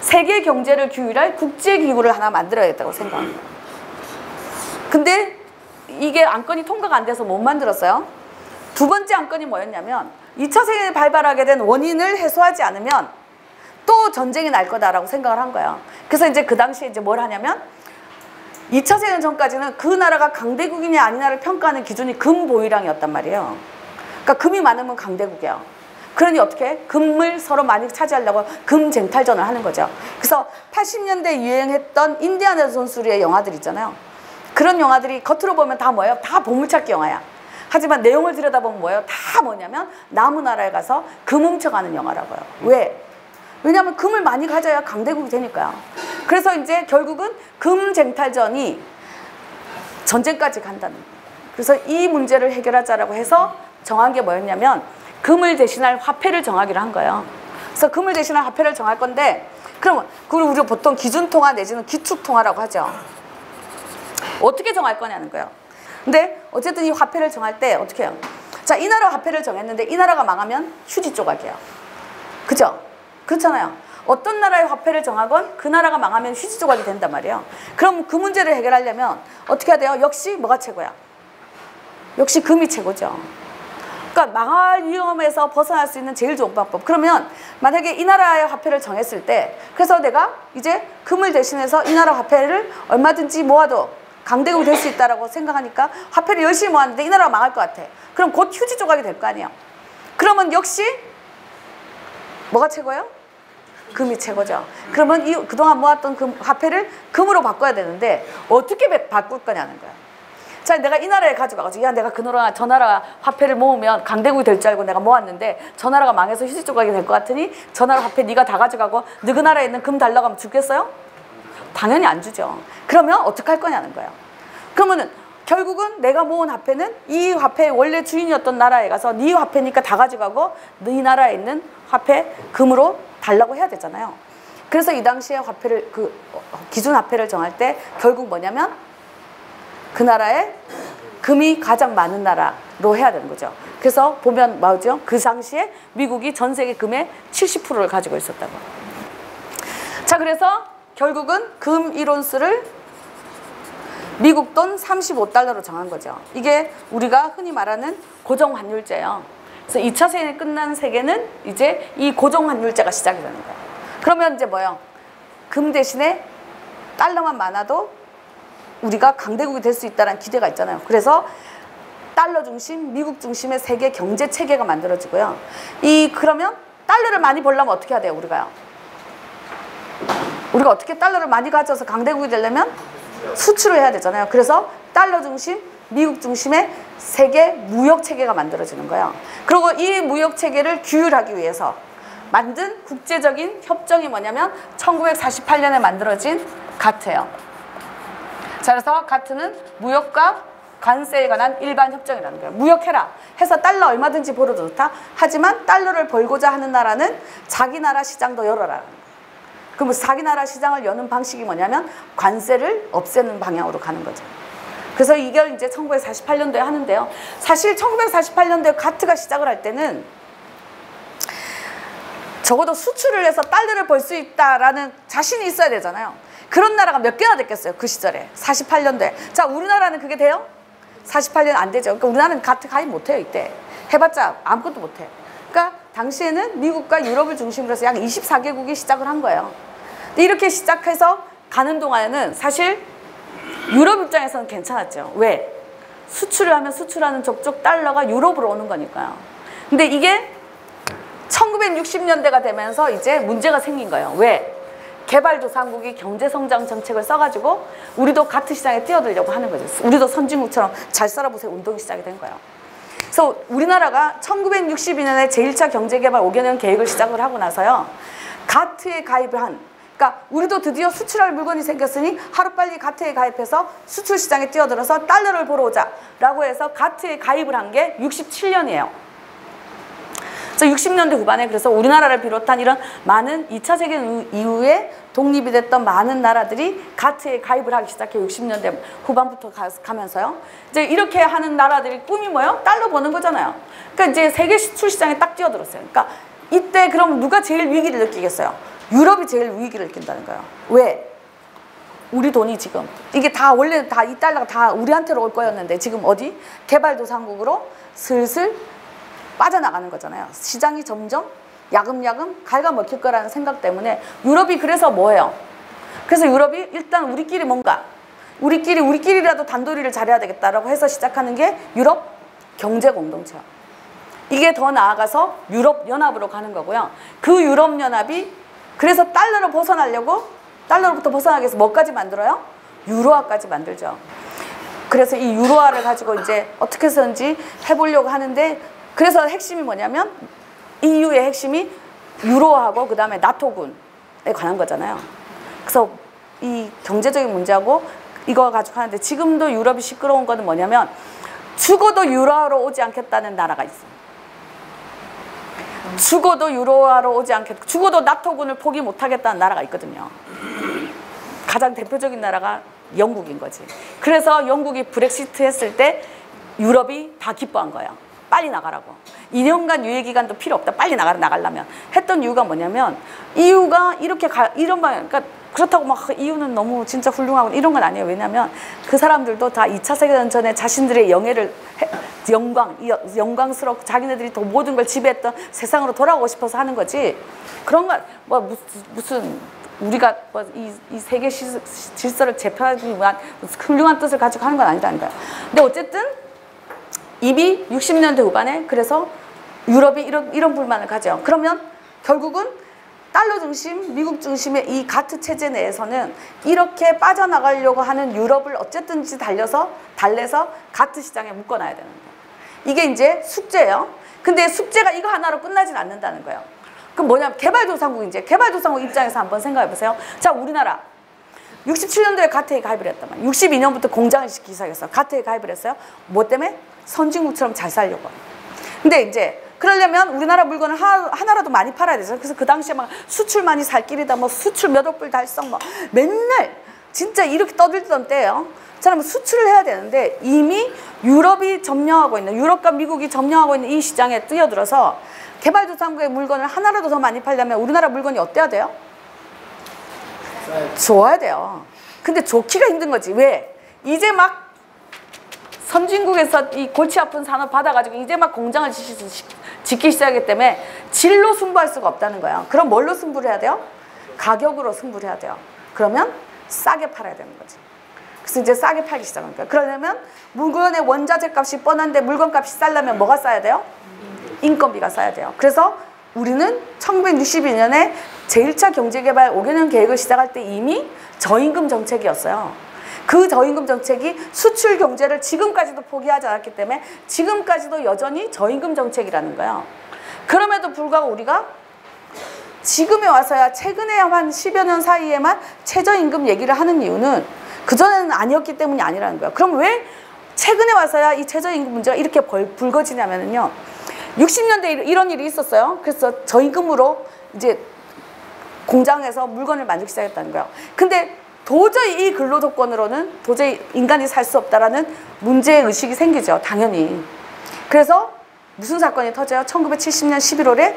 세계 경제를 규율할 국제기구를 하나 만들어야겠다고 생각합니다. 근데 이게 안건이 통과가 안 돼서 못 만들었어요. 두 번째 안건이 뭐였냐면 2차 세계대전이 발발하게 된 원인을 해소하지 않으면 또 전쟁이 날 거다라고 생각을 한 거예요. 그래서 이제 그 당시에 이제 뭘 하냐면 2차 세계대전 전까지는 그 나라가 강대국이냐 아니냐를 평가하는 기준이 금 보유량이었단 말이에요. 그러니까 금이 많으면 강대국이에요. 그러니 어떻게 해? 금을 서로 많이 차지하려고 금 쟁탈전을 하는 거죠. 그래서 80년대 유행했던 인디아나 존스의 영화들 있잖아요. 그런 영화들이 겉으로 보면 다 뭐예요? 다 보물찾기 영화야. 하지만 내용을 들여다보면 뭐예요? 다 뭐냐면 남의 나라에 가서 금 훔쳐가는 영화라고요. 왜? 왜냐하면 금을 많이 가져야 강대국이 되니까요. 그래서 이제 결국은 금 쟁탈전이 전쟁까지 간다는 거예요. 그래서 이 문제를 해결하자라고 해서 정한 게 뭐였냐면 금을 대신할 화폐를 정하기로 한 거예요. 그래서 금을 대신할 화폐를 정할 건데 그러면 그걸 우리가 보통 기준통화 내지는 기축통화라고 하죠. 어떻게 정할 거냐는 거예요. 근데 어쨌든 이 화폐를 정할 때 어떻게 해요? 자, 이 나라 화폐를 정했는데 이 나라가 망하면 휴지 조각이에요. 그죠? 그렇잖아요. 어떤 나라의 화폐를 정하건 그 나라가 망하면 휴지 조각이 된단 말이에요. 그럼 그 문제를 해결하려면 어떻게 해야 돼요? 역시 뭐가 최고야? 역시 금이 최고죠. 그러니까 망할 위험에서 벗어날 수 있는 제일 좋은 방법. 그러면 만약에 이 나라의 화폐를 정했을 때 그래서 내가 이제 금을 대신해서 이 나라 화폐를 얼마든지 모아도 강대국이 될 수 있다라고 생각하니까 화폐를 열심히 모았는데 이 나라가 망할 것 같아. 그럼 곧 휴지 조각이 될 거 아니에요. 그러면 역시 뭐가 최고예요? 금이 최고죠. 그러면 이 그동안 모았던 금 화폐를 금으로 바꿔야 되는데 어떻게 바꿀 거냐는 거야. 자, 내가 이 나라에 가져가가지고 야 내가 그 나라 저 나라 화폐를 모으면 강대국이 될 줄 알고 내가 모았는데 저 나라가 망해서 휴지 조각이 될 것 같으니 저 나라 화폐 네가 다 가져가고 너 그 나라에 있는 금 달라고 하면 주겠어요? 당연히 안 주죠. 그러면 어떻게 할 거냐는 거예요. 그러면은 결국은 내가 모은 화폐는 이 화폐의 원래 주인이었던 나라에 가서 네 화폐니까 다 가져가고 네 나라에 있는 화폐 금으로 달라고 해야 되잖아요. 그래서 이 당시에 화폐를 그 기준 화폐를 정할 때 결국 뭐냐면 그 나라에 금이 가장 많은 나라로 해야 되는 거죠. 그래서 보면 뭐죠? 그 당시에 미국이 전 세계 금의 70%를 가지고 있었다고. 자, 그래서 결국은 금 1온스를 미국 돈 35달러로 정한 거죠. 이게 우리가 흔히 말하는 고정환율제예요. 그래서 2차 세계대전이 끝난 세계는 이제 이 고정환율제가 시작이 되는 거예요. 그러면 이제 뭐예요? 금 대신에 달러만 많아도 우리가 강대국이 될 수 있다는 기대가 있잖아요. 그래서 달러 중심, 미국 중심의 세계 경제 체계가 만들어지고요. 그러면 달러를 많이 벌려면 어떻게 해야 돼요, 우리가요? 우리가 어떻게 달러를 많이 가져서 강대국이 되려면 수출을 해야 되잖아요. 그래서 달러 중심, 미국 중심의 세계 무역 체계가 만들어지는 거예요. 그리고 이 무역 체계를 규율하기 위해서 만든 국제적인 협정이 뭐냐면 1948년에 만들어진 가트예요. 자, 그래서 가트는 무역과 관세에 관한 일반 협정이라는 거예요. 무역해라 해서 달러 얼마든지 벌어도 좋다. 하지만 달러를 벌고자 하는 나라는 자기 나라 시장도 열어라. 그럼 자기 나라 시장을 여는 방식이 뭐냐면 관세를 없애는 방향으로 가는 거죠. 그래서 이걸 이제 1948년도에 하는데요. 사실 1948년도에 가트가 시작을 할 때는 적어도 수출을 해서 달러를 벌 수 있다라는 자신이 있어야 되잖아요. 그런 나라가 몇 개나 됐겠어요, 그 시절에. 48년도에. 자, 우리나라는 그게 돼요? 48년 안 되죠. 그러니까 우리나라는 가트 가입 못해요, 이때. 해봤자 아무것도 못해. 그러니까 당시에는 미국과 유럽을 중심으로 해서 약 24개국이 시작을 한 거예요. 근데 이렇게 시작해서 가는 동안에는 사실 유럽 입장에서는 괜찮았죠. 왜? 수출을 하면 수출하는 족족 달러가 유럽으로 오는 거니까요. 근데 이게 1960년대가 되면서 이제 문제가 생긴 거예요. 왜? 개발도상국이 경제성장 정책을 써가지고 우리도 가트 시장에 뛰어들려고 하는 거죠. 우리도 선진국처럼 잘 살아보세요 운동이 시작이 된 거예요. 그래서 우리나라가 1962년에 제1차 경제개발 5개년 계획을 시작을 하고 나서요. 가트에 가입을 한, 그러니까 우리도 드디어 수출할 물건이 생겼으니 하루빨리 가트에 가입해서 수출 시장에 뛰어들어서 달러를 벌어오자 라고 해서 가트에 가입을 한 게 67년이에요. 그래서 60년대 후반에 그래서 우리나라를 비롯한 이런 많은 2차 세계 이후에 독립이 됐던 많은 나라들이 가트에 가입을 하기 시작해 60년대 후반부터 가면서요. 이제 이렇게 하는 나라들이 꿈이 뭐예요? 달러 버는 거잖아요. 그러니까 이제 세계 수출 시장에 딱 뛰어들었어요. 그러니까 이때 그럼 누가 제일 위기를 느끼겠어요? 유럽이 제일 위기를 느낀다는 거예요. 왜? 우리 돈이 지금 이게 다 원래 다 이 달러가 다 우리한테로 올 거였는데 지금 어디? 개발도상국으로 슬슬 빠져나가는 거잖아요. 시장이 점점 야금야금 갉아먹힐 거라는 생각 때문에 유럽이 그래서 뭐예요? 그래서 유럽이 일단 우리끼리 뭔가 우리끼리라도 단도리를 잘해야 되겠다라고 해서 시작하는 게 유럽 경제공동체예요. 이게 더 나아가서 유럽연합으로 가는 거고요. 그 유럽연합이 그래서 달러로 벗어나려고 달러로부터 벗어나기 위해서 뭐까지 만들어요? 유로화까지 만들죠. 그래서 이 유로화를 가지고 이제 어떻게 해서든지 해보려고 하는데 그래서 핵심이 뭐냐면 EU의 핵심이 유로하고 그 다음에 나토군에 관한 거잖아요. 그래서 이 경제적인 문제하고 이거 가지고 하는데 지금도 유럽이 시끄러운 거는 뭐냐면 죽어도 유로화로 오지 않겠다는 나라가 있어요. 죽어도 유로화로 오지 않겠다. 죽어도 나토군을 포기 못하겠다는 나라가 있거든요. 가장 대표적인 나라가 영국인 거지. 그래서 영국이 브렉시트 했을 때 유럽이 다 기뻐한 거예요. 빨리 나가라고. 2년간 유예기간도 필요 없다. 빨리 나가려면. 했던 이유가 뭐냐면 EU가 이렇게 이런 방향, 그러니까 그렇다고 막 EU는 너무 진짜 훌륭하고 이런 건 아니에요. 왜냐면 그 사람들도 다 2차 세계대전 전에 자신들의 영광스럽고 자기네들이 더 모든 걸 지배했던 세상으로 돌아오고 싶어서 하는 거지. 그런 건 뭐 무슨 우리가 뭐 이 세계 질서를 재편하기 위한 훌륭한 뜻을 가지고 하는 건 아니라는 거예요. 근데 어쨌든 이미 60년대 후반에 그래서 유럽이 이런 불만을 가져요. 그러면 결국은 달러 중심, 미국 중심의 이 가트 체제 내에서는 이렇게 빠져나가려고 하는 유럽을 어쨌든지 달래서 가트 시장에 묶어놔야 되는 거예요. 이게 이제 숙제예요. 근데 숙제가 이거 하나로 끝나진 않는다는 거예요. 그럼 뭐냐면 개발도상국 입장에서 한번 생각해 보세요. 자, 우리나라 67년도에 가트에 가입을 했단 말이에요. 62년부터 공장을 짓기 시작했어요. 가트에 가입을 했어요. 뭐 때문에? 선진국처럼 잘 살려고. 근데 이제 그러려면 우리나라 물건을 하나라도 많이 팔아야 되죠. 그래서 그 당시에 막 수출 많이 살 길이다, 뭐 수출 몇 억불 달성, 뭐 맨날 진짜 이렇게 떠들던 때예요. 자, 수출을 해야 되는데 이미 유럽이 점령하고 있는, 유럽과 미국이 점령하고 있는 이 시장에 뛰어들어서 개발도상국의 물건을 하나라도 더 많이 팔려면 우리나라 물건이 어때야 돼요? 좋아야 돼요. 근데 좋기가 힘든 거지. 왜? 이제 막 선진국에서 이 골치 아픈 산업 받아가지고 이제 막 공장을 짓기 시작하기 때문에 질로 승부할 수가 없다는 거예요. 그럼 뭘로 승부를 해야 돼요? 가격으로 승부를 해야 돼요. 그러면 싸게 팔아야 되는 거지. 그래서 이제 싸게 팔기 시작하는 거예요. 그러려면 물건의 원자재 값이 뻔한데 물건 값이 싸려면 뭐가 싸야 돼요? 인건비가 싸야 돼요. 그래서 우리는 1961년에 제1차 경제개발 5개년 계획을 시작할 때 이미 저임금 정책이었어요. 그 저임금 정책이 수출 경제를 지금까지도 포기하지 않았기 때문에 지금까지도 여전히 저임금 정책이라는 거예요. 그럼에도 불구하고 우리가 지금에 와서야 최근에 한 10여 년 사이에만 최저임금 얘기를 하는 이유는 그전에는 아니었기 때문이 아니라는 거예요. 그럼 왜 최근에 와서야 이 최저임금 문제가 이렇게 불거지냐면요. 60년대에 이런 일이 있었어요. 그래서 저임금으로 이제 공장에서 물건을 만들기 시작했다는 거예요. 근데 도저히 이 근로조건으로는 도저히 인간이 살 수 없다라는 문제의식이 생기죠. 당연히. 그래서 무슨 사건이 터져요? 1970년 11월에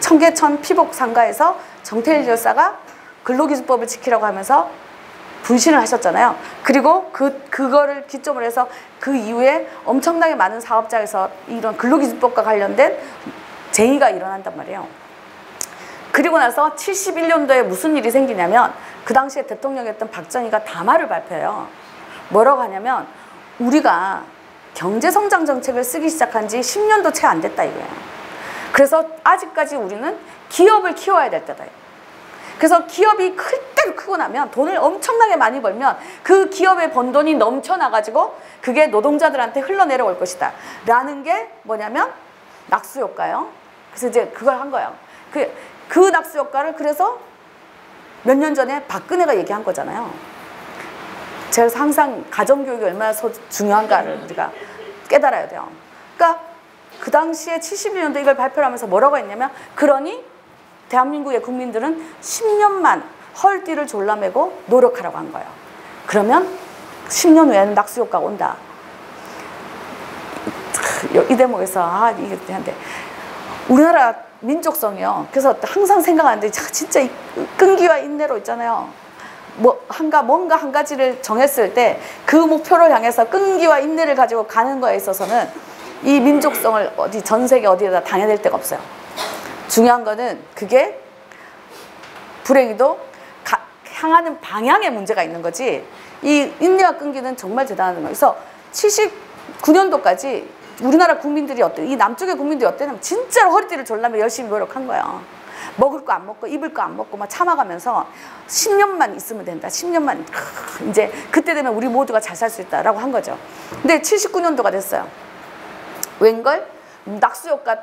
청계천 피복 상가에서 정태일 열사가 근로기준법을 지키라고 하면서 분신을 하셨잖아요. 그리고 그거를 기점으로 해서 그 이후에 엄청나게 많은 사업장에서 이런 근로기준법과 관련된 제의가 일어난단 말이에요. 그리고 나서 71년도에 무슨 일이 생기냐면 그 당시에 대통령이었던 박정희가 담화를 발표해요. 뭐라고 하냐면 우리가 경제성장 정책을 쓰기 시작한 지 10년도 채 안 됐다 이거예요. 그래서 아직까지 우리는 기업을 키워야 될 때다. 그래서 기업이 클 대로 크고 나면 돈을 엄청나게 많이 벌면 그 기업에 번 돈이 넘쳐나가지고 그게 노동자들한테 흘러내려올 것이다 라는 게 뭐냐면 낙수효과예요. 그래서 이제 그걸 한 거예요. 그 낙수효과를 그래서 몇 년 전에 박근혜가 얘기한 거잖아요. 제가 항상 가정교육이 얼마나 중요한가를 우리가 깨달아야 돼요. 그러니까 그 당시에 72년도 이걸 발표를 하면서 뭐라고 했냐면, 그러니 대한민국의 국민들은 10년만 헐띠를 졸라매고 노력하라고 한 거예요. 그러면 10년 후에는 낙수효과가 온다. 이 대목에서 이게 한데, 우리나라 민족성이요. 그래서 항상 생각하는데 진짜 이 끈기와 인내로 있잖아요. 뭔가 한 가지를 정했을 때 그 목표를 향해서 끈기와 인내를 가지고 가는 거에 있어서는 이 민족성을 전 세계 어디에다 당해낼 데가 없어요. 중요한 거는 그게 불행히도 향하는 방향에 문제가 있는 거지, 이 인내와 끈기는 정말 대단한 거예요. 그래서 79년도까지 우리나라 국민들이 이 남쪽의 국민들이 어땠냐면 진짜로 허리띠를 졸라매 열심히 노력한 거예요. 먹을 거 안 먹고 입을 거 안 먹고 막 참아가면서 10년만 있으면 된다. 10년만 이제 그때 되면 우리 모두가 잘 살 수 있다라고 한 거죠. 근데 79년도가 됐어요. 웬걸? 낙수효과에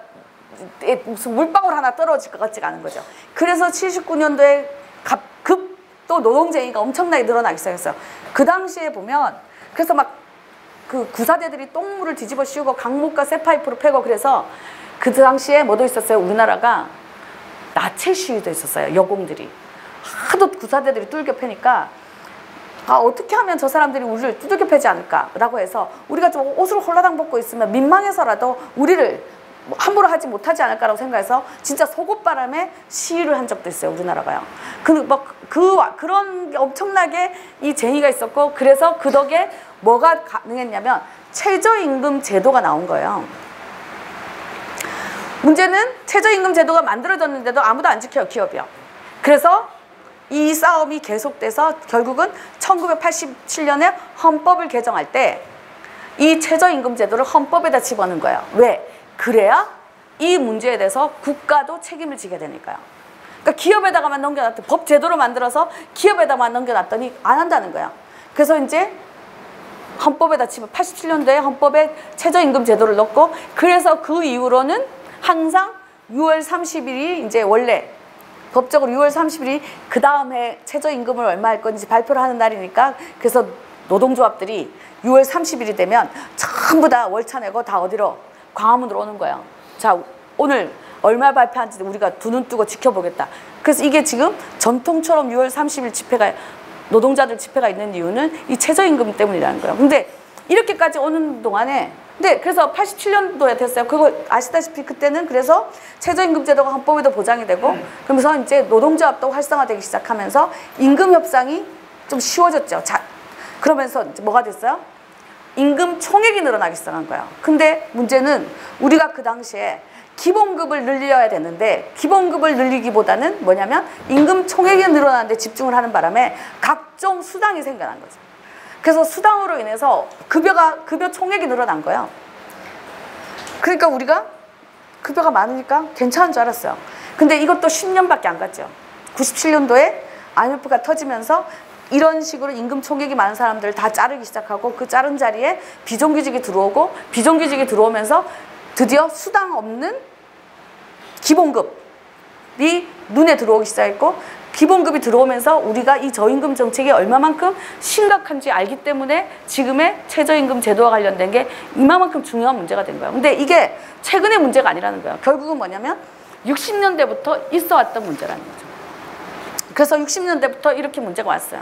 무슨 물방울 하나 떨어질 것 같지가 않은 거죠. 그래서 79년도에 또 노동쟁이가 엄청나게 늘어나기 시작했어요. 그 당시에 보면 그래서 막 그 구사대들이 똥물을 뒤집어 씌우고 강목과 쇠파이프로 패고, 그래서 그 당시에 뭐도 있었어요. 우리나라가 나체 시위도 있었어요. 여공들이 하도 구사대들이 뚫겨 패니까 어떻게 하면 저 사람들이 우리를 두들겨 패지 않을까라고 해서 우리가 좀 옷을 홀라당 벗고 있으면 민망해서라도 우리를 함부로 하지 못하지 않을까라고 생각해서 진짜 속옷바람에 시위를 한 적도 있어요. 우리나라가요. 그런 엄청나게 이 쟁의가 있었고, 그래서 그 덕에 뭐가 가능했냐면 최저임금 제도가 나온 거예요. 문제는 최저임금 제도가 만들어졌는데도 아무도 안 지켜요, 기업이요. 그래서 이 싸움이 계속돼서 결국은 1987년에 헌법을 개정할 때 이 최저임금 제도를 헌법에다 집어넣은 거예요. 왜? 그래야 이 문제에 대해서 국가도 책임을 지게 되니까요. 그러니까 기업에다가만 넘겨놨더니, 법 제도로 만들어서 기업에다만 넘겨놨더니 안 한다는 거예요. 그래서 이제 헌법에다 87년도에 헌법에 최저임금 제도를 넣고, 그래서 그 이후로는 항상 6월 30일이 이제 원래 법적으로 6월 30일이 그 다음 해 최저임금을 얼마 할 건지 발표를 하는 날이니까, 그래서 노동조합들이 6월 30일이 되면 전부 다 월차 내고 다 어디로? 광화문으로 오는 거예요. 자, 오늘 얼마 발표한지 우리가 두 눈 뜨고 지켜보겠다. 그래서 이게 지금 전통처럼 6월 30일 집회가, 노동자들 집회가 있는 이유는 이 최저임금 때문이라는 거예요. 근데 이렇게까지 오는 동안에, 그래서 87년도에 됐어요. 그거 아시다시피 그때는 그래서 최저임금 제도가 헌법에도 보장이 되고, 그러면서 이제 노동조합도 활성화되기 시작하면서 임금 협상이 좀 쉬워졌죠. 자, 그러면서 이제 뭐가 됐어요? 임금 총액이 늘어나기 시작한 거예요. 근데 문제는 우리가 그 당시에 기본급을 늘려야 되는데, 기본급을 늘리기보다는 뭐냐면 임금 총액이 늘어나는데 집중을 하는 바람에 각종 수당이 생겨난 거죠. 그래서 수당으로 인해서 급여 총액이 늘어난 거예요. 그러니까 우리가 급여가 많으니까 괜찮은 줄 알았어요. 근데 이것도 10년밖에 안 갔죠. 97년도에 IMF가 터지면서 이런 식으로 임금 총액이 많은 사람들을 다 자르기 시작하고, 그 자른 자리에 비정규직이 들어오고, 비정규직이 들어오면서 드디어 수당 없는 기본급이 눈에 들어오기 시작했고, 기본급이 들어오면서 우리가 이 저임금 정책이 얼마만큼 심각한지 알기 때문에 지금의 최저임금 제도와 관련된 게 이만큼 중요한 문제가 된 거예요. 근데 이게 최근의 문제가 아니라는 거예요. 결국은 뭐냐면 60년대부터 있어 왔던 문제라는 거죠. 그래서 60년대부터 이렇게 문제가 왔어요.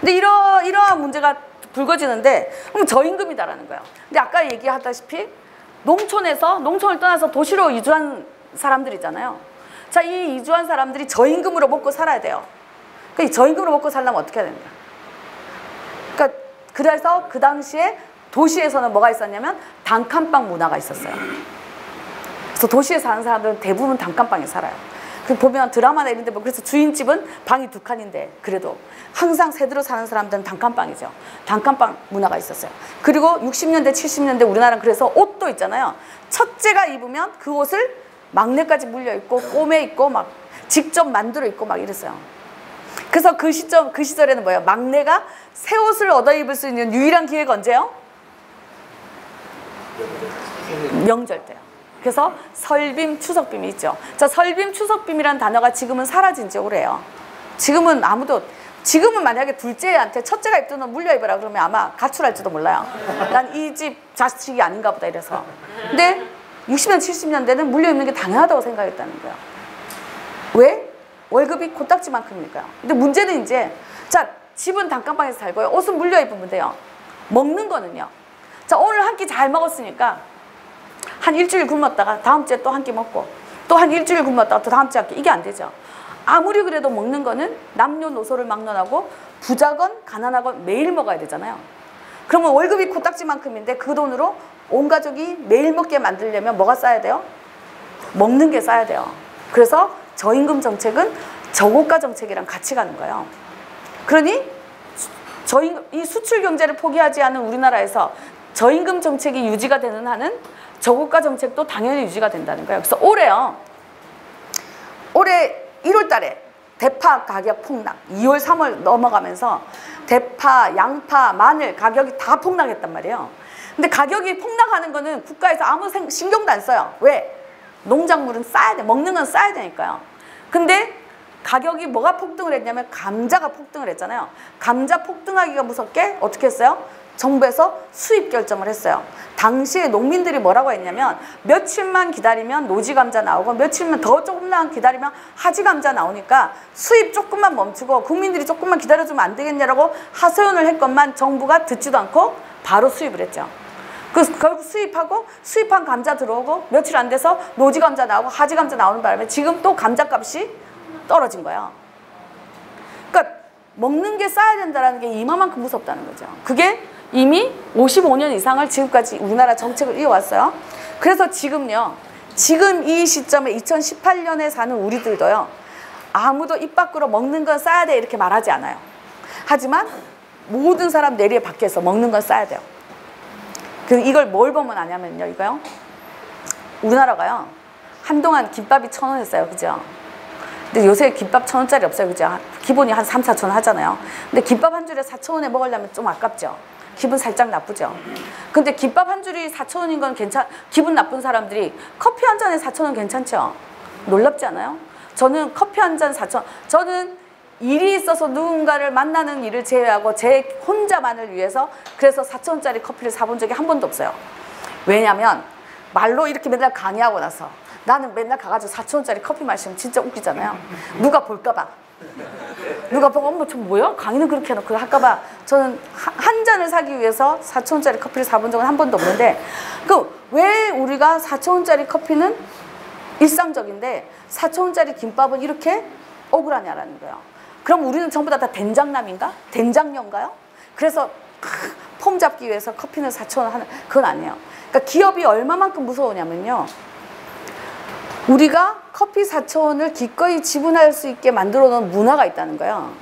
근데 이러한 문제가 불거지는데, 그럼 저임금이다라는 거예요. 근데 아까 얘기하다시피 농촌을 떠나서 도시로 이주한 사람들이잖아요. 자, 이 이주한 사람들이 저임금으로 먹고 살아야 돼요. 그러니까 이 저임금으로 먹고 살려면 어떻게 해야 됩니까? 그러니까 그래서 그 당시에 도시에서는 뭐가 있었냐면 단칸방 문화가 있었어요. 그래서 도시에 사는 사람들은 대부분 단칸방에 살아요. 보면 드라마나 이런 데 보면, 그래서 주인집은 방이 2칸인데 그래도 항상 새들어 사는 사람들은 단칸방이죠. 단칸방 문화가 있었어요. 그리고 60년대 70년대 우리나라는 그래서 옷도 있잖아요. 첫째가 입으면 그 옷을 막내까지 물려 입고 꼬매 입고 막 직접 만들어 입고 막 이랬어요. 그래서 그 시절에는 뭐예요? 막내가 새 옷을 얻어 입을 수 있는 유일한 기회가 언제요? 명절 때요. 그래서 설빔, 추석빔이 있죠. 자, 설빔, 추석빔이라는 단어가 지금은 사라진 지 오래요. 지금은 만약에 둘째한테 첫째가 입던 옷 물려 입으라 그러면 아마 가출할지도 몰라요. 난 이 집 자식이 아닌가 보다 이래서. 근데 60년, 70년대는 물려 입는 게 당연하다고 생각했다는 거예요. 왜? 월급이 코딱지만큼이니까요. 근데 문제는 이제, 자, 집은 단칸방에서 살고요. 옷은 물려 입으면 돼요. 먹는 거는요. 자, 오늘 한 끼 잘 먹었으니까 한 일주일 굶었다가 다음 주에 또 한 끼 먹고 또 한 일주일 굶었다가 또 다음 주에 한 끼. 이게 안 되죠. 아무리 그래도 먹는 거는 남녀노소를 막론하고 부자건 가난하건 매일 먹어야 되잖아요. 그러면 월급이 코딱지만큼인데 그 돈으로 온 가족이 매일 먹게 만들려면 뭐가 쌓여야 돼요? 먹는 게 쌓여야 돼요. 그래서 저임금 정책은 저고가 정책이랑 같이 가는 거예요. 그러니 이 수출 경제를 포기하지 않은 우리나라에서 저임금 정책이 유지가 되는 한은 저고가 정책도 당연히 유지가 된다는 거예요. 그래서 올해 1월 달에 대파 가격 폭락, 2월, 3월 넘어가면서 대파, 양파, 마늘 가격이 다 폭락했단 말이에요. 근데 가격이 폭락하는 거는 국가에서 아무 신경도 안 써요. 왜? 농작물은 싸야 돼. 먹는 건 싸야 되니까요. 근데 가격이 뭐가 폭등을 했냐면 감자가 폭등을 했잖아요. 감자 폭등하기가 무섭게 어떻게 했어요? 정부에서 수입 결정을 했어요. 당시에 농민들이 뭐라고 했냐면 며칠만 기다리면 노지 감자 나오고 며칠만 더 조금만 기다리면 하지 감자 나오니까 수입 조금만 멈추고 국민들이 조금만 기다려주면 안 되겠냐라고 하소연을 했건만 정부가 듣지도 않고 바로 수입을 했죠. 그래서 결국 수입한 감자 들어오고 며칠 안 돼서 노지 감자 나오고 하지 감자 나오는 바람에 지금 또 감자 값이 떨어진 거예요. 그러니까 먹는 게 쌓여야 된다는 게 이만큼 무섭다는 거죠. 그게 이미 55년 이상을 지금까지 우리나라 정책을 이어왔어요. 그래서 지금요, 지금 이 시점에 2018년에 사는 우리들도요, 아무도 입 밖으로 먹는 건 싸야 돼 이렇게 말하지 않아요. 하지만 모든 사람 내리에 밖에서 먹는 건 싸야 돼요. 그래서 이걸 뭘 보면 아냐면요, 이거요. 우리나라가요, 한동안 김밥이 1,000원 했어요. 그죠? 근데 요새 김밥 1,000원짜리 없어요. 그죠? 기본이 한 3, 4천 원 하잖아요. 근데 김밥 한 줄에 4,000원에 먹으려면 좀 아깝죠? 기분 살짝 나쁘죠? 근데 김밥 한 줄이 4,000원인 건 기분 나쁜 사람들이 커피 한 잔에 4,000원 괜찮죠? 놀랍지 않아요? 저는 커피 한 잔 4,000원, 저는 일이 있어서 누군가를 만나는 일을 제외하고 제 혼자만을 위해서 그래서 4,000원짜리 커피를 사본 적이 한 번도 없어요. 왜냐면 말로 이렇게 맨날 강의하고 나서 나는 맨날 가가지고 4,000원짜리 커피 마시면 진짜 웃기잖아요. 누가 볼까봐. 누가 보고 어머 저 뭐야? 강의는 그렇게 해놓고 할까봐 저는 한 잔을 사기 위해서 4,000원짜리 커피를 사본 적은 한 번도 없는데 그 왜 우리가 4,000원짜리 커피는 일상적인데 4,000원짜리 김밥은 이렇게 억울하냐라는 거예요. 그럼 우리는 전부 다 된장남인가? 된장녀인가요? 그래서 폼 잡기 위해서 커피는 4,000원 하는 그건 아니에요. 그러니까 기업이 얼마만큼 무서우냐면요. 우리가 커피 4,000원을 기꺼이 지불할 수 있게 만들어 놓은 문화가 있다는 거예요.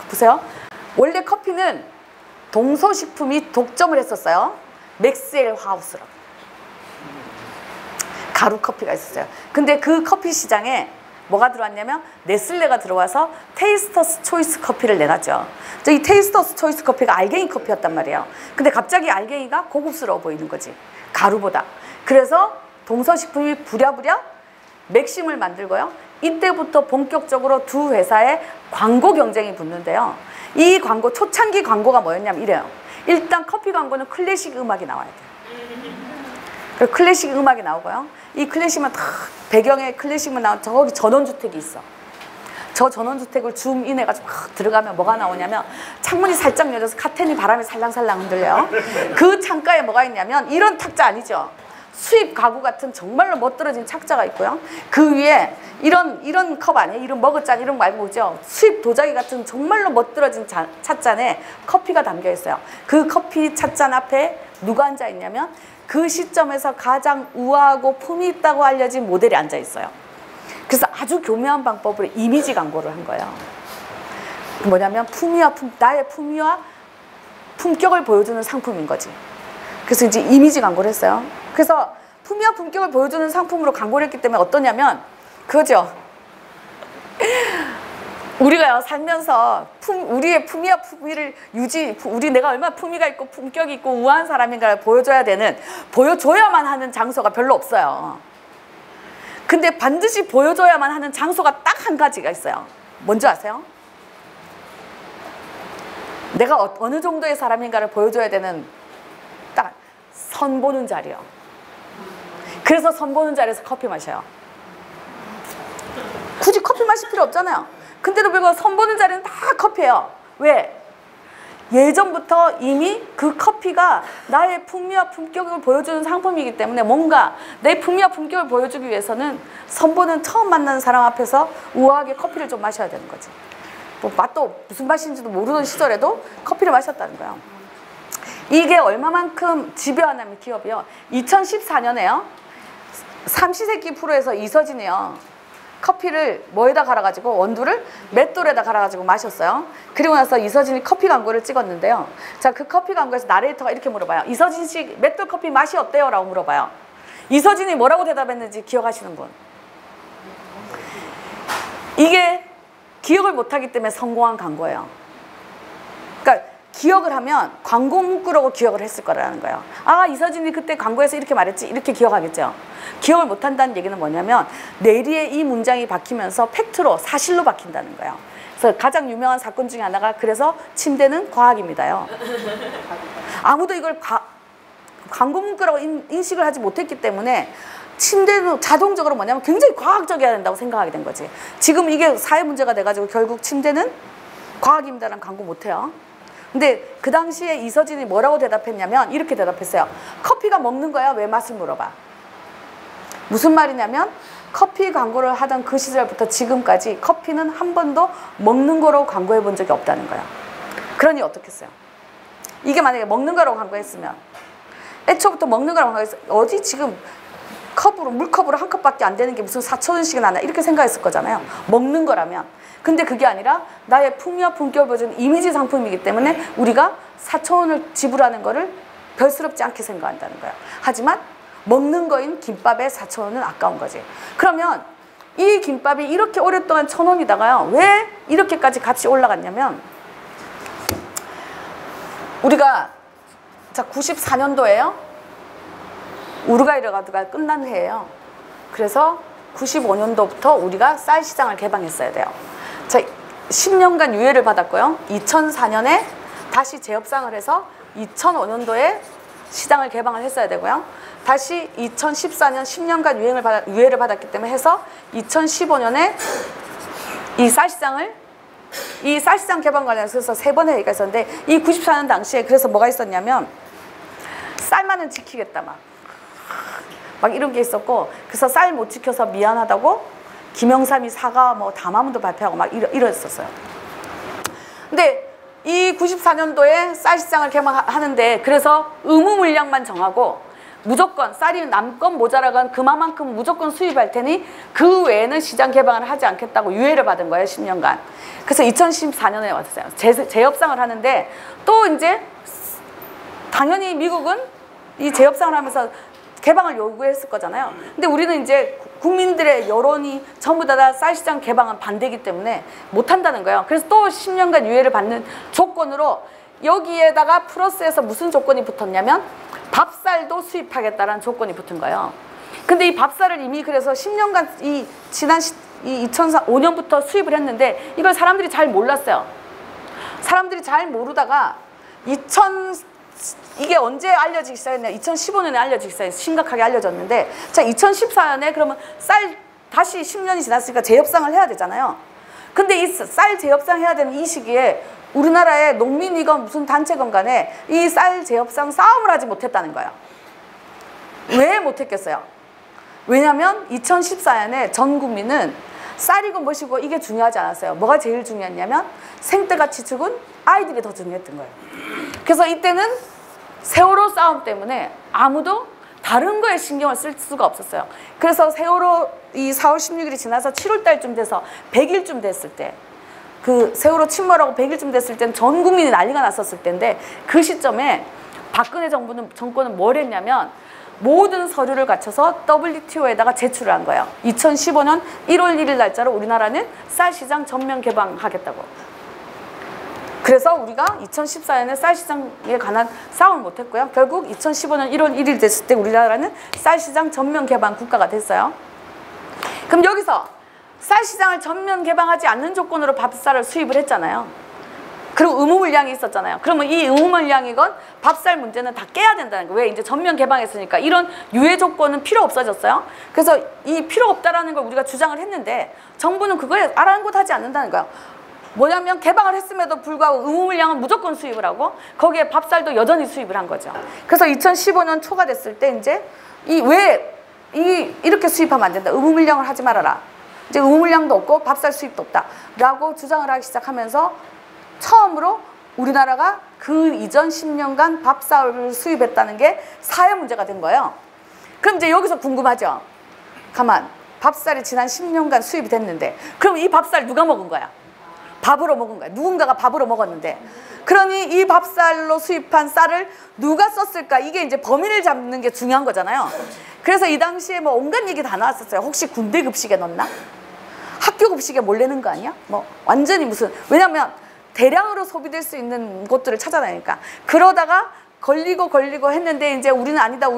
보세요. 원래 커피는 동서식품이 독점을 했었어요. 맥스웰 하우스라고. 가루 커피가 있었어요. 근데 그 커피 시장에 뭐가 들어왔냐면 네슬레가 들어와서 테이스터스 초이스 커피를 내놨죠. 이 테이스터스 초이스 커피가 알갱이 커피였단 말이에요. 근데 갑자기 알갱이가 고급스러워 보이는 거지. 가루보다. 그래서 동서식품이 부랴부랴 맥심을 만들고요. 이때부터 본격적으로 두 회사의 광고 경쟁이 붙는데요. 이 광고, 초창기 광고가 뭐였냐면 이래요. 일단 커피 광고는 클래식 음악이 나와야 돼요. 그리고 클래식 음악이 나오고요. 이 클래식만 다 배경에 클래식만 나온 저기 전원주택이 있어. 저 전원주택을 줌인해가지고 들어가면 뭐가 나오냐면 창문이 살짝 열려서 카텐이 바람에 살랑살랑 흔들려요. 그 창가에 뭐가 있냐면 이런 탁자 아니죠. 수입 가구 같은 정말로 멋들어진 착자가 있고요. 그 위에 이런 컵 아니에요? 이런 머그잔 이런 거 말고 그죠? 수입 도자기 같은 정말로 멋들어진 찻잔에 커피가 담겨 있어요. 그 커피 찻잔 앞에 누가 앉아 있냐면 그 시점에서 가장 우아하고 품이 있다고 알려진 모델이 앉아 있어요. 그래서 아주 교묘한 방법으로 이미지 광고를 한 거예요. 뭐냐면 나의 품위와 품격을 보여주는 상품인 거지. 그래서 이제 이미지 광고를 했어요. 그래서 품위와 품격을 보여주는 상품으로 광고를 했기 때문에 어떠냐면 그거죠. 우리가요 살면서 우리의 품위와 품위를 내가 얼마나 품위가 있고 품격이 있고 우아한 사람인가를 보여줘야만 하는 장소가 별로 없어요. 근데 반드시 보여줘야만 하는 장소가 딱 한 가지가 있어요. 뭔지 아세요? 내가 어느 정도의 사람인가를 보여줘야 되는 딱 선보는 자리요. 그래서 선 보는 자리에서 커피 마셔요. 굳이 커피 마실 필요 없잖아요. 근데도 불구하고 선 보는 자리는 다 커피예요. 왜? 예전부터 이미 그 커피가 나의 풍미와 품격을 보여주는 상품이기 때문에 뭔가 내 풍미와 품격을 보여주기 위해서는 선보는 처음 만나는 사람 앞에서 우아하게 커피를 좀 마셔야 되는 거지. 뭐 맛도 무슨 맛인지도 모르는 시절에도 커피를 마셨다는 거예요. 이게 얼마만큼 집요하냐면 기업이요. 2014년에요. 삼시세끼 프로에서 이서진이요. 커피를 뭐에다 갈아가지고 원두를 맷돌에다 갈아가지고 마셨어요. 그리고 나서 이서진이 커피 광고를 찍었는데요. 자, 그 커피 광고에서 나레이터가 이렇게 물어봐요. 이서진 씨 맷돌 커피 맛이 어때요? 라고 물어봐요. 이서진이 뭐라고 대답했는지 기억하시는 분? 이게 기억을 못하기 때문에 성공한 광고예요. 그러니까 기억을 하면 광고 문구라고 기억을 했을 거라는 거예요. 아, 이서진이 그때 광고에서 이렇게 말했지, 이렇게 기억하겠죠. 기억을 못한다는 얘기는 뭐냐면 내리에 이 문장이 박히면서 팩트로, 사실로 박힌다는 거예요. 그래서 가장 유명한 사건 중에 하나가 그래서 침대는 과학입니다요. 아무도 이걸 광고 문구라고 인식을 하지 못했기 때문에 침대는 자동적으로 뭐냐면 굉장히 과학적이어야 된다고 생각하게 된 거지. 지금 이게 사회 문제가 돼가지고 결국 침대는 과학입니다라는 광고 못해요. 근데 그 당시에 이서진이 뭐라고 대답했냐면 이렇게 대답했어요. 커피가 먹는 거야? 왜 맛을 물어봐? 무슨 말이냐면 커피 광고를 하던 그 시절부터 지금까지 커피는 한 번도 먹는 거로 광고해 본 적이 없다는 거예요. 그러니 어떻겠어요? 이게 만약에 먹는 거라고 광고했으면 애초부터 먹는 거라고 광고했으면 어디 지금 컵으로 물컵으로 한 컵밖에 안 되는 게 무슨 4,000원씩은 하나 이렇게 생각했을 거잖아요. 먹는 거라면. 근데 그게 아니라 나의 풍미와 품격을 보여주는 이미지 상품이기 때문에 우리가 4,000원을 지불하는 거를 별스럽지 않게 생각한다는 거예요. 하지만 먹는 거인 김밥에 4,000원은 아까운 거지. 그러면 이 김밥이 이렇게 오랫동안 1,000원이다가요. 왜 이렇게까지 값이 올라갔냐면 우리가 자 94년도에요. 우루과이가 끝난 해예요. 그래서 95년도부터 우리가 쌀 시장을 개방했어야 돼요. 자, 10년간 유예를 받았고요. 2004년에 다시 재협상을 해서 2005년도에 시장을 개방을 했어야 되고요. 다시 2014년 10년간 유예를 받았기 때문에 해서 2015년에 이 쌀시장 개방 관련해서 3번 회의가 있었는데 이 94년 당시에 그래서 뭐가 있었냐면 쌀만은 지키겠다 막 이런 게 있었고 그래서 쌀 못 지켜서 미안하다고 김영삼이 사과 뭐 담화문도 발표하고 막 이랬었어요. 근데 이 94년도에 쌀시장을 개방하는데 그래서 의무 물량만 정하고 무조건 쌀이 남건 모자라건 그만큼 무조건 수입할 테니 그 외에는 시장 개방을 하지 않겠다고 유예를 받은 거예요. 10년간. 그래서 2014년에 왔어요. 재협상을 하는데 또 이제 당연히 미국은 이 재협상을 하면서 개방을 요구했을 거잖아요. 근데 우리는 이제 국민들의 여론이 전부 다 쌀시장 개방은 반대이기 때문에 못한다는 거예요. 그래서 또 10년간 유예를 받는 조건으로 여기에다가 플러스해서 무슨 조건이 붙었냐면 밥쌀도 수입하겠다라는 조건이 붙은 거예요. 근데 이 밥쌀을 이미 그래서 10년간 지난 2005년부터 수입을 했는데 이걸 사람들이 잘 몰랐어요. 사람들이 잘 모르다가 이게 언제 알려지기 시작했냐? 2015년에 알려지기 시작했어요. 심각하게 알려졌는데 자 2014년에 그러면 쌀 다시 10년이 지났으니까 재협상을 해야 되잖아요. 근데 이 쌀 재협상 해야 되는 이 시기에 우리나라의 농민이건 무슨 단체건 간에 이 쌀 재협상 싸움을 하지 못했다는 거예요. 왜 못했겠어요? 왜냐면 2014년에 전 국민은 쌀이고 뭐시고 이게 중요하지 않았어요. 뭐가 제일 중요했냐면 생때같이 죽은 아이들이 더 중요했던 거예요. 그래서 이때는 세월호 싸움 때문에 아무도 다른 거에 신경을 쓸 수가 없었어요. 그래서 세월호 이 4월 16일이 지나서 7월 달쯤 돼서 100일쯤 됐을 때 그 세월호 침몰하고 100일쯤 됐을 때는 전 국민이 난리가 났었을 때인데 그 시점에 박근혜 정권은 뭘 했냐면 모든 서류를 갖춰서 WTO에다가 제출을 한 거예요. 2015년 1월 1일 날짜로 우리나라는 쌀시장 전면 개방하겠다고. 그래서 우리가 2014년에 쌀시장에 관한 싸움을 못했고요. 결국 2015년 1월 1일 됐을 때 우리나라는 쌀시장 전면 개방 국가가 됐어요. 그럼 여기서 쌀시장을 전면 개방하지 않는 조건으로 밥쌀을 수입을 했잖아요. 그리고 의무 물량이 있었잖아요. 그러면 이 의무 물량이건 밥살 문제는 다 깨야 된다는 거예요. 왜? 이제 전면 개방했으니까 이런 유예 조건은 필요 없어졌어요. 그래서 이 필요 없다라는 걸 우리가 주장을 했는데 정부는 그거에 아랑곳하지 않는다는 거예요. 뭐냐면 개방을 했음에도 불구하고 의무 물량은 무조건 수입을 하고 거기에 밥살도 여전히 수입을 한 거죠. 그래서 2015년 초가 됐을 때 이제 이렇게 수입하면 안 된다. 의무 물량을 하지 말아라. 이제 의무 물량도 없고 밥살 수입도 없다라고 주장을 하기 시작하면서 처음으로 우리나라가 그 이전 10년간 밥살을 수입했다는 게 사회 문제가 된 거예요. 그럼 이제 여기서 궁금하죠. 가만, 밥살이 지난 10년간 수입이 됐는데 그럼 이 밥살 누가 먹은 거야? 밥으로 먹은 거야. 누군가가 밥으로 먹었는데 그러니 이 밥살로 수입한 쌀을 누가 썼을까? 이게 이제 범인을 잡는 게 중요한 거잖아요. 그래서 이 당시에 뭐 온갖 얘기 다 나왔었어요. 혹시 군대 급식에 넣었나? 학교 급식에 몰래 넣은 거 아니야? 뭐 완전히 무슨, 왜냐면 대량으로 소비될 수 있는 곳들을 찾아다니까. 그러다가 걸리고 했는데 이제 우리는 아니다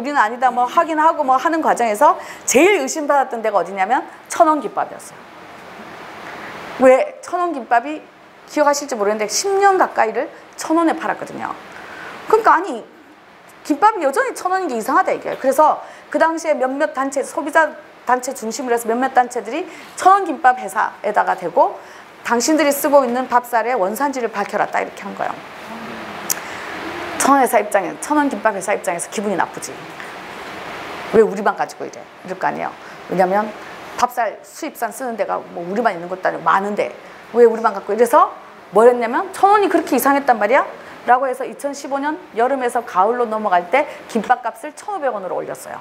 뭐 확인하고 뭐 하는 과정에서 제일 의심받았던 데가 어디냐면 천원김밥이었어요. 왜? 천원김밥이 기억하실지 모르겠는데 10년 가까이를 1,000원에 팔았거든요. 그러니까 아니 김밥이 여전히 1,000원인 게 이상하다 이게. 그래서 그 당시에 몇몇 단체, 소비자 단체 중심으로 해서 몇몇 단체들이 1,000원 김밥 회사에다가 대고 당신들이 쓰고 있는 밥살의 원산지를 밝혀라 딱 이렇게 한 거예요. 1,000원 김밥 회사 입장에서 기분이 나쁘지. 왜 우리만 가지고 이래? 이럴 거 아니에요. 왜냐면 밥살 수입산 쓰는 데가 뭐 우리만 있는 것도 아니고 많은데 왜 우리만 갖고, 이래서 뭘 했냐면 1,000원이 그렇게 이상했단 말이야? 라고 해서 2015년 여름에서 가을로 넘어갈 때 김밥값을 1,500원으로 올렸어요.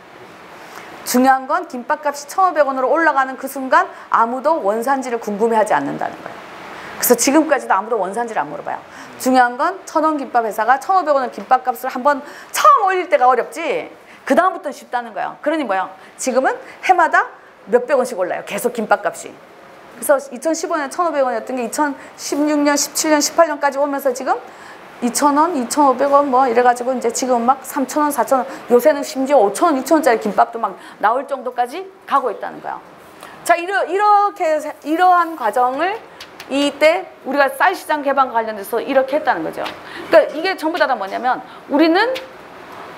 중요한 건 김밥값이 1,500원으로 올라가는 그 순간 아무도 원산지를 궁금해하지 않는다는 거예요. 그래서 지금까지도 아무도 원산지를 안 물어봐요. 중요한 건 1,000원 김밥 회사가 1,500원을 김밥값을 한번 처음 올릴 때가 어렵지 그 다음부터는 쉽다는 거예요. 그러니 뭐예요? 지금은 해마다 몇백 원씩 올라요. 계속 김밥값이. 그래서 2015년에 1,500원이었던 게 2016년, 17년, 18년까지 오면서 지금 2,000원, 2,500원 뭐 이래가지고 이제 지금 막 3,000원, 4,000원, 요새는 심지어 5,000원, 6,000원짜리 김밥도 막 나올 정도까지 가고 있다는 거예요. 자, 이러한 과정을 이때 우리가 쌀시장 개방 관련돼서 이렇게 했다는 거죠. 그러니까 이게 전부 다 뭐냐면 우리는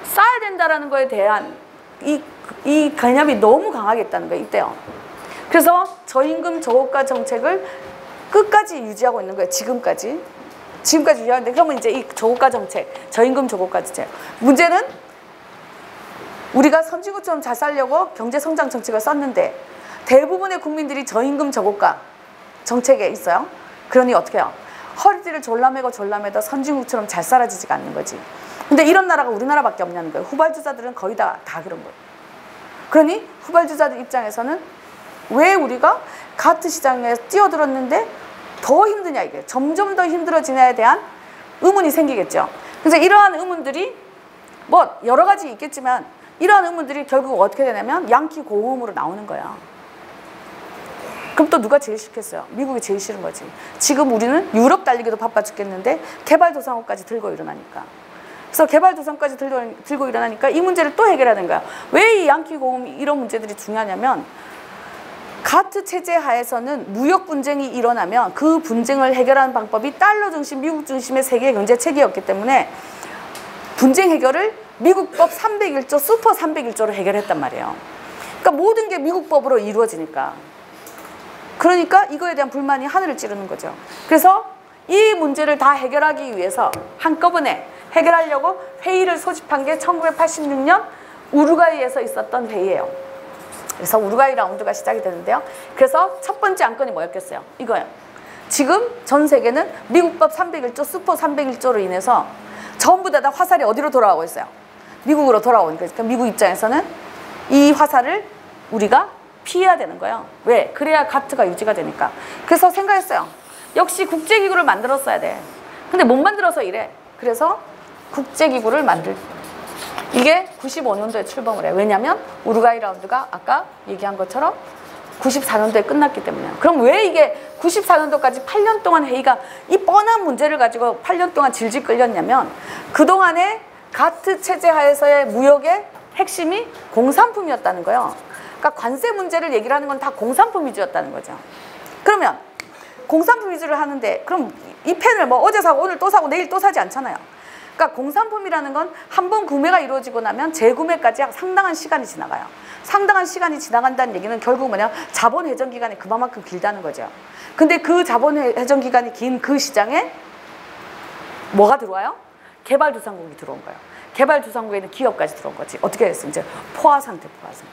싸야 된다라는 거에 대한 이 개념이 너무 강하게 있다는 거예요, 이때요. 그래서 저임금 저고가 정책을 끝까지 유지하고 있는 거예요, 지금까지 유지하는데, 그러면 이제 이 저고가 정책, 저임금 저고가 정책, 문제는 우리가 선진국처럼 잘 살려고 경제성장 정책을 썼는데 대부분의 국민들이 저임금 저고가 정책에 있어요. 그러니 어떻게 해요? 허리띠를 졸라매고 선진국처럼 잘 살아지지가 않는 거지. 근데 이런 나라가 우리나라밖에 없냐는 거예요. 후발주자들은 거의 다 그런 거예요. 그러니 후발주자들 입장에서는 왜 우리가 가트 시장에 뛰어들었는데 더 힘드냐, 이게 점점 더 힘들어지냐에 대한 의문이 생기겠죠. 그래서 이러한 의문들이 뭐 여러 가지 있겠지만 이러한 의문들이 결국 어떻게 되냐면 양키 고음으로 나오는 거야. 그럼 또 누가 제일 싫겠어요? 미국이 제일 싫은 거지. 지금 우리는 유럽 달리기도 바빠 죽겠는데 개발도상국까지 들고 일어나니까. 그래서 개발도상까지 들고 일어나니까 이 문제를 또 해결하는 거야. 왜 이 양키 고음 이런 문제들이 중요하냐면 가트 체제 하에서는 무역 분쟁이 일어나면 그 분쟁을 해결하는 방법이 달러 중심, 미국 중심의 세계 경제 체계였기 때문에 분쟁 해결을 미국법 301조, 슈퍼 301조로 해결했단 말이에요. 그러니까 모든 게 미국법으로 이루어지니까. 그러니까 이거에 대한 불만이 하늘을 찌르는 거죠. 그래서 이 문제를 다 해결하기 위해서 한꺼번에 해결하려고 회의를 소집한 게 1986년 우루과이에서 있었던 회의예요. 그래서 우루과이 라운드가 시작이 되는데요. 그래서 첫 번째 안건이 뭐였겠어요? 이거예요. 지금 전 세계는 미국법 301조, 슈퍼 301조로 인해서 전부 다 화살이 어디로 돌아가고 있어요? 미국으로 돌아오니까. 그러니까 미국 입장에서는 이 화살을 우리가 피해야 되는 거예요. 왜? 그래야 가트가 유지가 되니까. 그래서 생각했어요. 역시 국제기구를 만들었어야 돼. 근데 못 만들어서 이래. 그래서 국제기구를 이게 95년도에 출범을 해요. 왜냐면 우루과이 라운드가 아까 얘기한 것처럼 94년도에 끝났기 때문에. 그럼 왜 이게 94년도까지 8년 동안 회의가 이 뻔한 문제를 가지고 8년 동안 질질 끌렸냐면 그동안에 가트 체제 하에서의 무역의 핵심이 공산품이었다는 거예요. 그러니까 관세 문제를 얘기를 하는 건 다 공산품 위주였다는 거죠. 그러면 공산품 위주를 하는데 그럼 이 펜을 뭐 어제 사고 오늘 또 사고 내일 또 사지 않잖아요. 그러니까 공산품이라는 건 한 번 구매가 이루어지고 나면 재구매까지 상당한 시간이 지나가요. 상당한 시간이 지나간다는 얘기는 결국 뭐냐, 자본 회전 기간이 그만큼 길다는 거죠. 근데 그 자본 회전 기간이 긴 그 시장에 뭐가 들어와요? 개발도상국이 들어온 거예요. 개발도상국에는 기업까지 들어온 거지. 어떻게 됐어? 이제 포화 상태, 포화 상태.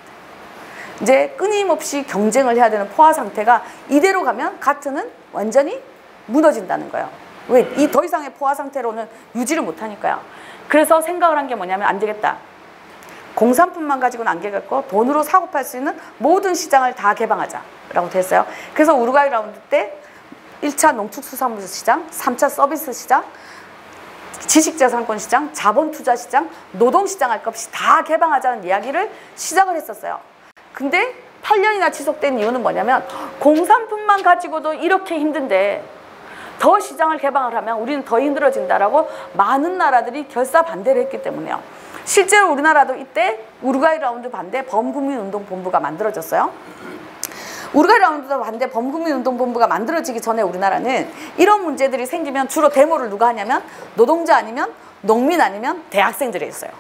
이제 끊임없이 경쟁을 해야 되는 포화 상태가 이대로 가면 가트는 완전히 무너진다는 거예요. 왜? 이 더 이상의 포화 상태로는 유지를 못하니까요. 그래서 생각을 한 게 뭐냐면, 안 되겠다. 공산품만 가지고는 안 되겠고 돈으로 사고 팔 수 있는 모든 시장을 다 개방하자라고 됐어요. 그래서 우루과이 라운드 때 1차 농축수산물 시장, 3차 서비스 시장, 지식자산권 시장, 자본투자 시장, 노동시장 할 것 없이 다 개방하자는 이야기를 시작을 했었어요. 근데 8년이나 지속된 이유는 뭐냐면, 공산품만 가지고도 이렇게 힘든데 더 시장을 개방을 하면 우리는 더 힘들어진다라고 많은 나라들이 결사 반대를 했기 때문에요. 실제로 우리나라도 이때 우루과이 라운드 반대 범국민운동본부가 만들어졌어요. 우루과이 라운드 반대 범국민운동본부가 만들어지기 전에 우리나라는 이런 문제들이 생기면 주로 데모를 누가 하냐면 노동자 아니면 농민 아니면 대학생들이 했어요.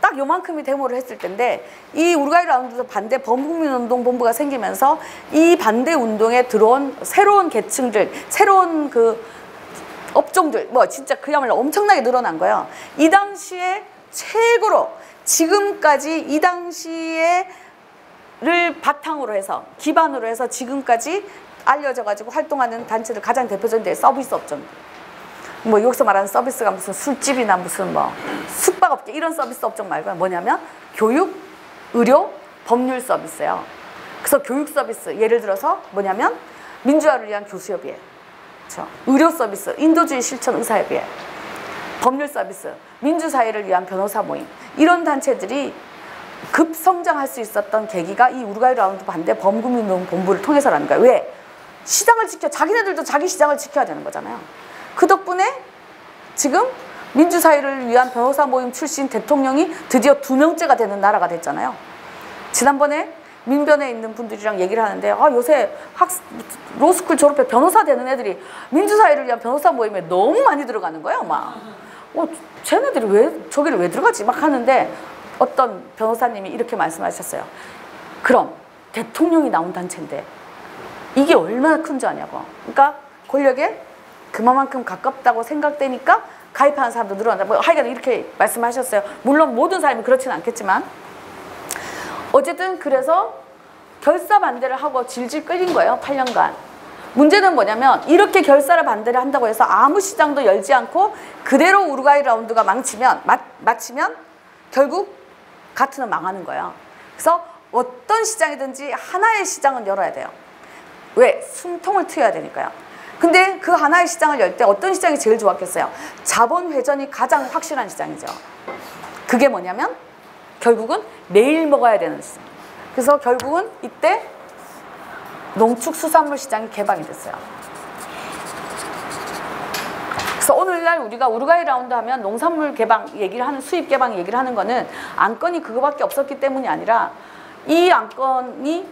딱 요만큼이 데모를 했을 텐데, 이 우루과이 라운드 반대 범국민운동본부가 생기면서 이 반대 운동에 들어온 새로운 계층들, 새로운 그 업종들, 뭐 진짜 그야말로 엄청나게 늘어난 거예요. 이 당시에 최고로 지금까지 이 당시에를 바탕으로 해서, 기반으로 해서 지금까지 알려져 가지고 활동하는 단체들 가장 대표적인 데 서비스 업종들. 뭐 여기서 말하는 서비스가 무슨 술집이나 무슨 뭐 숙박업계 이런 서비스 업종 말고 뭐냐면 교육, 의료, 법률 서비스예요. 그래서 교육 서비스, 예를 들어서 뭐냐면 민주화를 위한 교수협의회, 그렇죠? 의료 서비스, 인도주의 실천 의사협의회, 법률 서비스, 민주사회를 위한 변호사 모임, 이런 단체들이 급성장할 수 있었던 계기가 이 우루과이 라운드 반대 범국민운동본부를 통해서라는 거예요. 왜? 시장을 지켜, 자기네들도 자기 시장을 지켜야 되는 거잖아요. 그 덕분에 지금 민주사회를 위한 변호사 모임 출신 대통령이 드디어 2명째가 되는 나라가 됐잖아요. 지난번에 민변에 있는 분들이랑 얘기를 하는데, 요새 로스쿨 졸업해 변호사 되는 애들이 민주사회를 위한 변호사 모임에 너무 많이 들어가는 거예요. 막 쟤네들이 왜 저기를 왜 들어가지? 막 하는데 어떤 변호사님이 이렇게 말씀하셨어요. 그럼 대통령이 나온 단체인데 이게 얼마나 큰 줄 아냐고. 그러니까 권력에 그만큼 가깝다고 생각되니까 가입하는 사람도 늘어난다. 뭐 하여간 이렇게 말씀하셨어요. 물론 모든 사람이 그렇지는 않겠지만 어쨌든 그래서 결사 반대를 하고 질질 끌린 거예요. 8년간. 문제는 뭐냐면 이렇게 결사를 반대를 한다고 해서 아무 시장도 열지 않고 그대로 우루과이 라운드가 마치면 결국 가트는 망하는 거예요. 그래서 어떤 시장이든지 하나의 시장은 열어야 돼요. 왜? 숨통을 트여야 되니까요. 근데 그 하나의 시장을 열 때 어떤 시장이 제일 좋았겠어요? 자본 회전이 가장 확실한 시장이죠. 그게 뭐냐면 결국은 매일 먹어야 되는 시장. 그래서 결국은 이때 농축수산물 시장이 개방이 됐어요. 그래서 오늘날 우리가 우루과이 라운드 하면 농산물 개방 얘기를 하는, 수입 개방 얘기를 하는 거는 안건이 그거밖에 없었기 때문이 아니라 이 안건이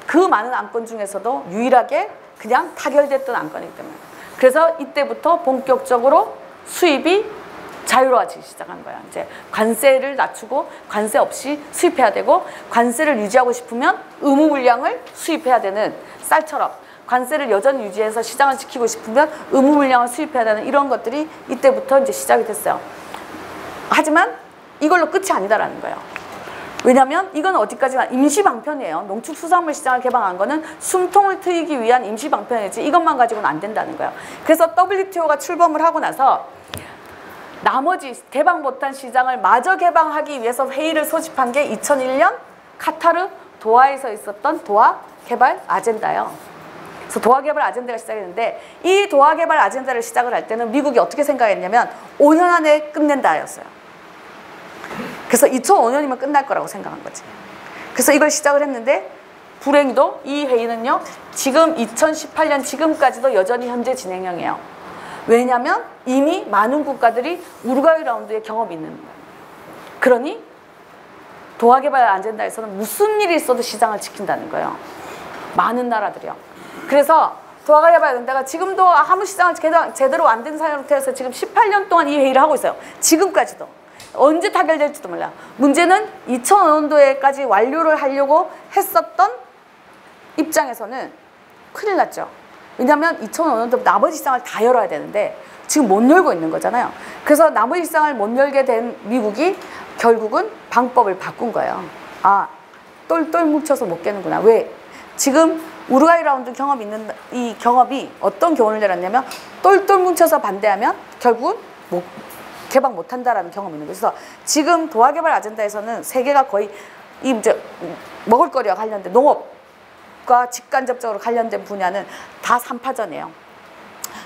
그 많은 안건 중에서도 유일하게 그냥 타결됐던 안건이기 때문에. 그래서 이때부터 본격적으로 수입이 자유로워지기 시작한 거야. 이제 관세를 낮추고 관세 없이 수입해야 되고, 관세를 유지하고 싶으면 의무 물량을 수입해야 되는, 쌀처럼 관세를 여전히 유지해서 시장을 지키고 싶으면 의무 물량을 수입해야 되는 이런 것들이 이때부터 이제 시작이 됐어요. 하지만 이걸로 끝이 아니다라는 거예요. 왜냐면 이건 어디까지나 임시방편이에요. 농축수산물 시장을 개방한 거는 숨통을 트이기 위한 임시방편이지 이것만 가지고는 안 된다는 거예요. 그래서 WTO가 출범을 하고 나서 나머지 개방 못한 시장을 마저 개방하기 위해서 회의를 소집한 게 2001년 카타르 도하에서 있었던 도하 개발 아젠다예요. 그래서 도하 개발 아젠다가 시작했는데, 이 도하 개발 아젠다를 시작을 할 때는 미국이 어떻게 생각했냐면 5년 안에 끝낸다였어요. 그래서 2005년이면 끝날 거라고 생각한 거지. 그래서 이걸 시작을 했는데 불행히도 이 회의는요, 지금 2018년 지금까지도 여전히 현재 진행형이에요. 왜냐하면 이미 많은 국가들이 우루과이 라운드의 경험이 있는 거예요. 그러니 도하 개발 아젠다에서는 무슨 일이 있어도 시장을 지킨다는 거예요. 많은 나라들이요. 그래서 도화개발연대가 지금도 아무 시장을 제대로 안 된 상태에서 지금 18년 동안 이 회의를 하고 있어요. 지금까지도. 언제 타결될지도 몰라요. 문제는 2005년도에까지 완료를 하려고 했었던 입장에서는 큰일 났죠. 왜냐하면 2005년도 나머지 시장을 다 열어야 되는데 지금 못 열고 있는 거잖아요. 그래서 나머지 시장을 못 열게 된 미국이 결국은 방법을 바꾼 거예요. 아, 똘똘 뭉쳐서 못 깨는구나. 왜? 지금 우루과이 라운드 경험이 있는 이 경험이 어떤 교훈을 내렸냐면 똘똘 뭉쳐서 반대하면 결국은 개방 못 한다라는 경험이 있는 거예요. 그래서 지금 도화개발 아젠다에서는 세계가 거의 이 이제 먹을거리와 관련된 농업과 직간접적으로 관련된 분야는 다 3파전이에요.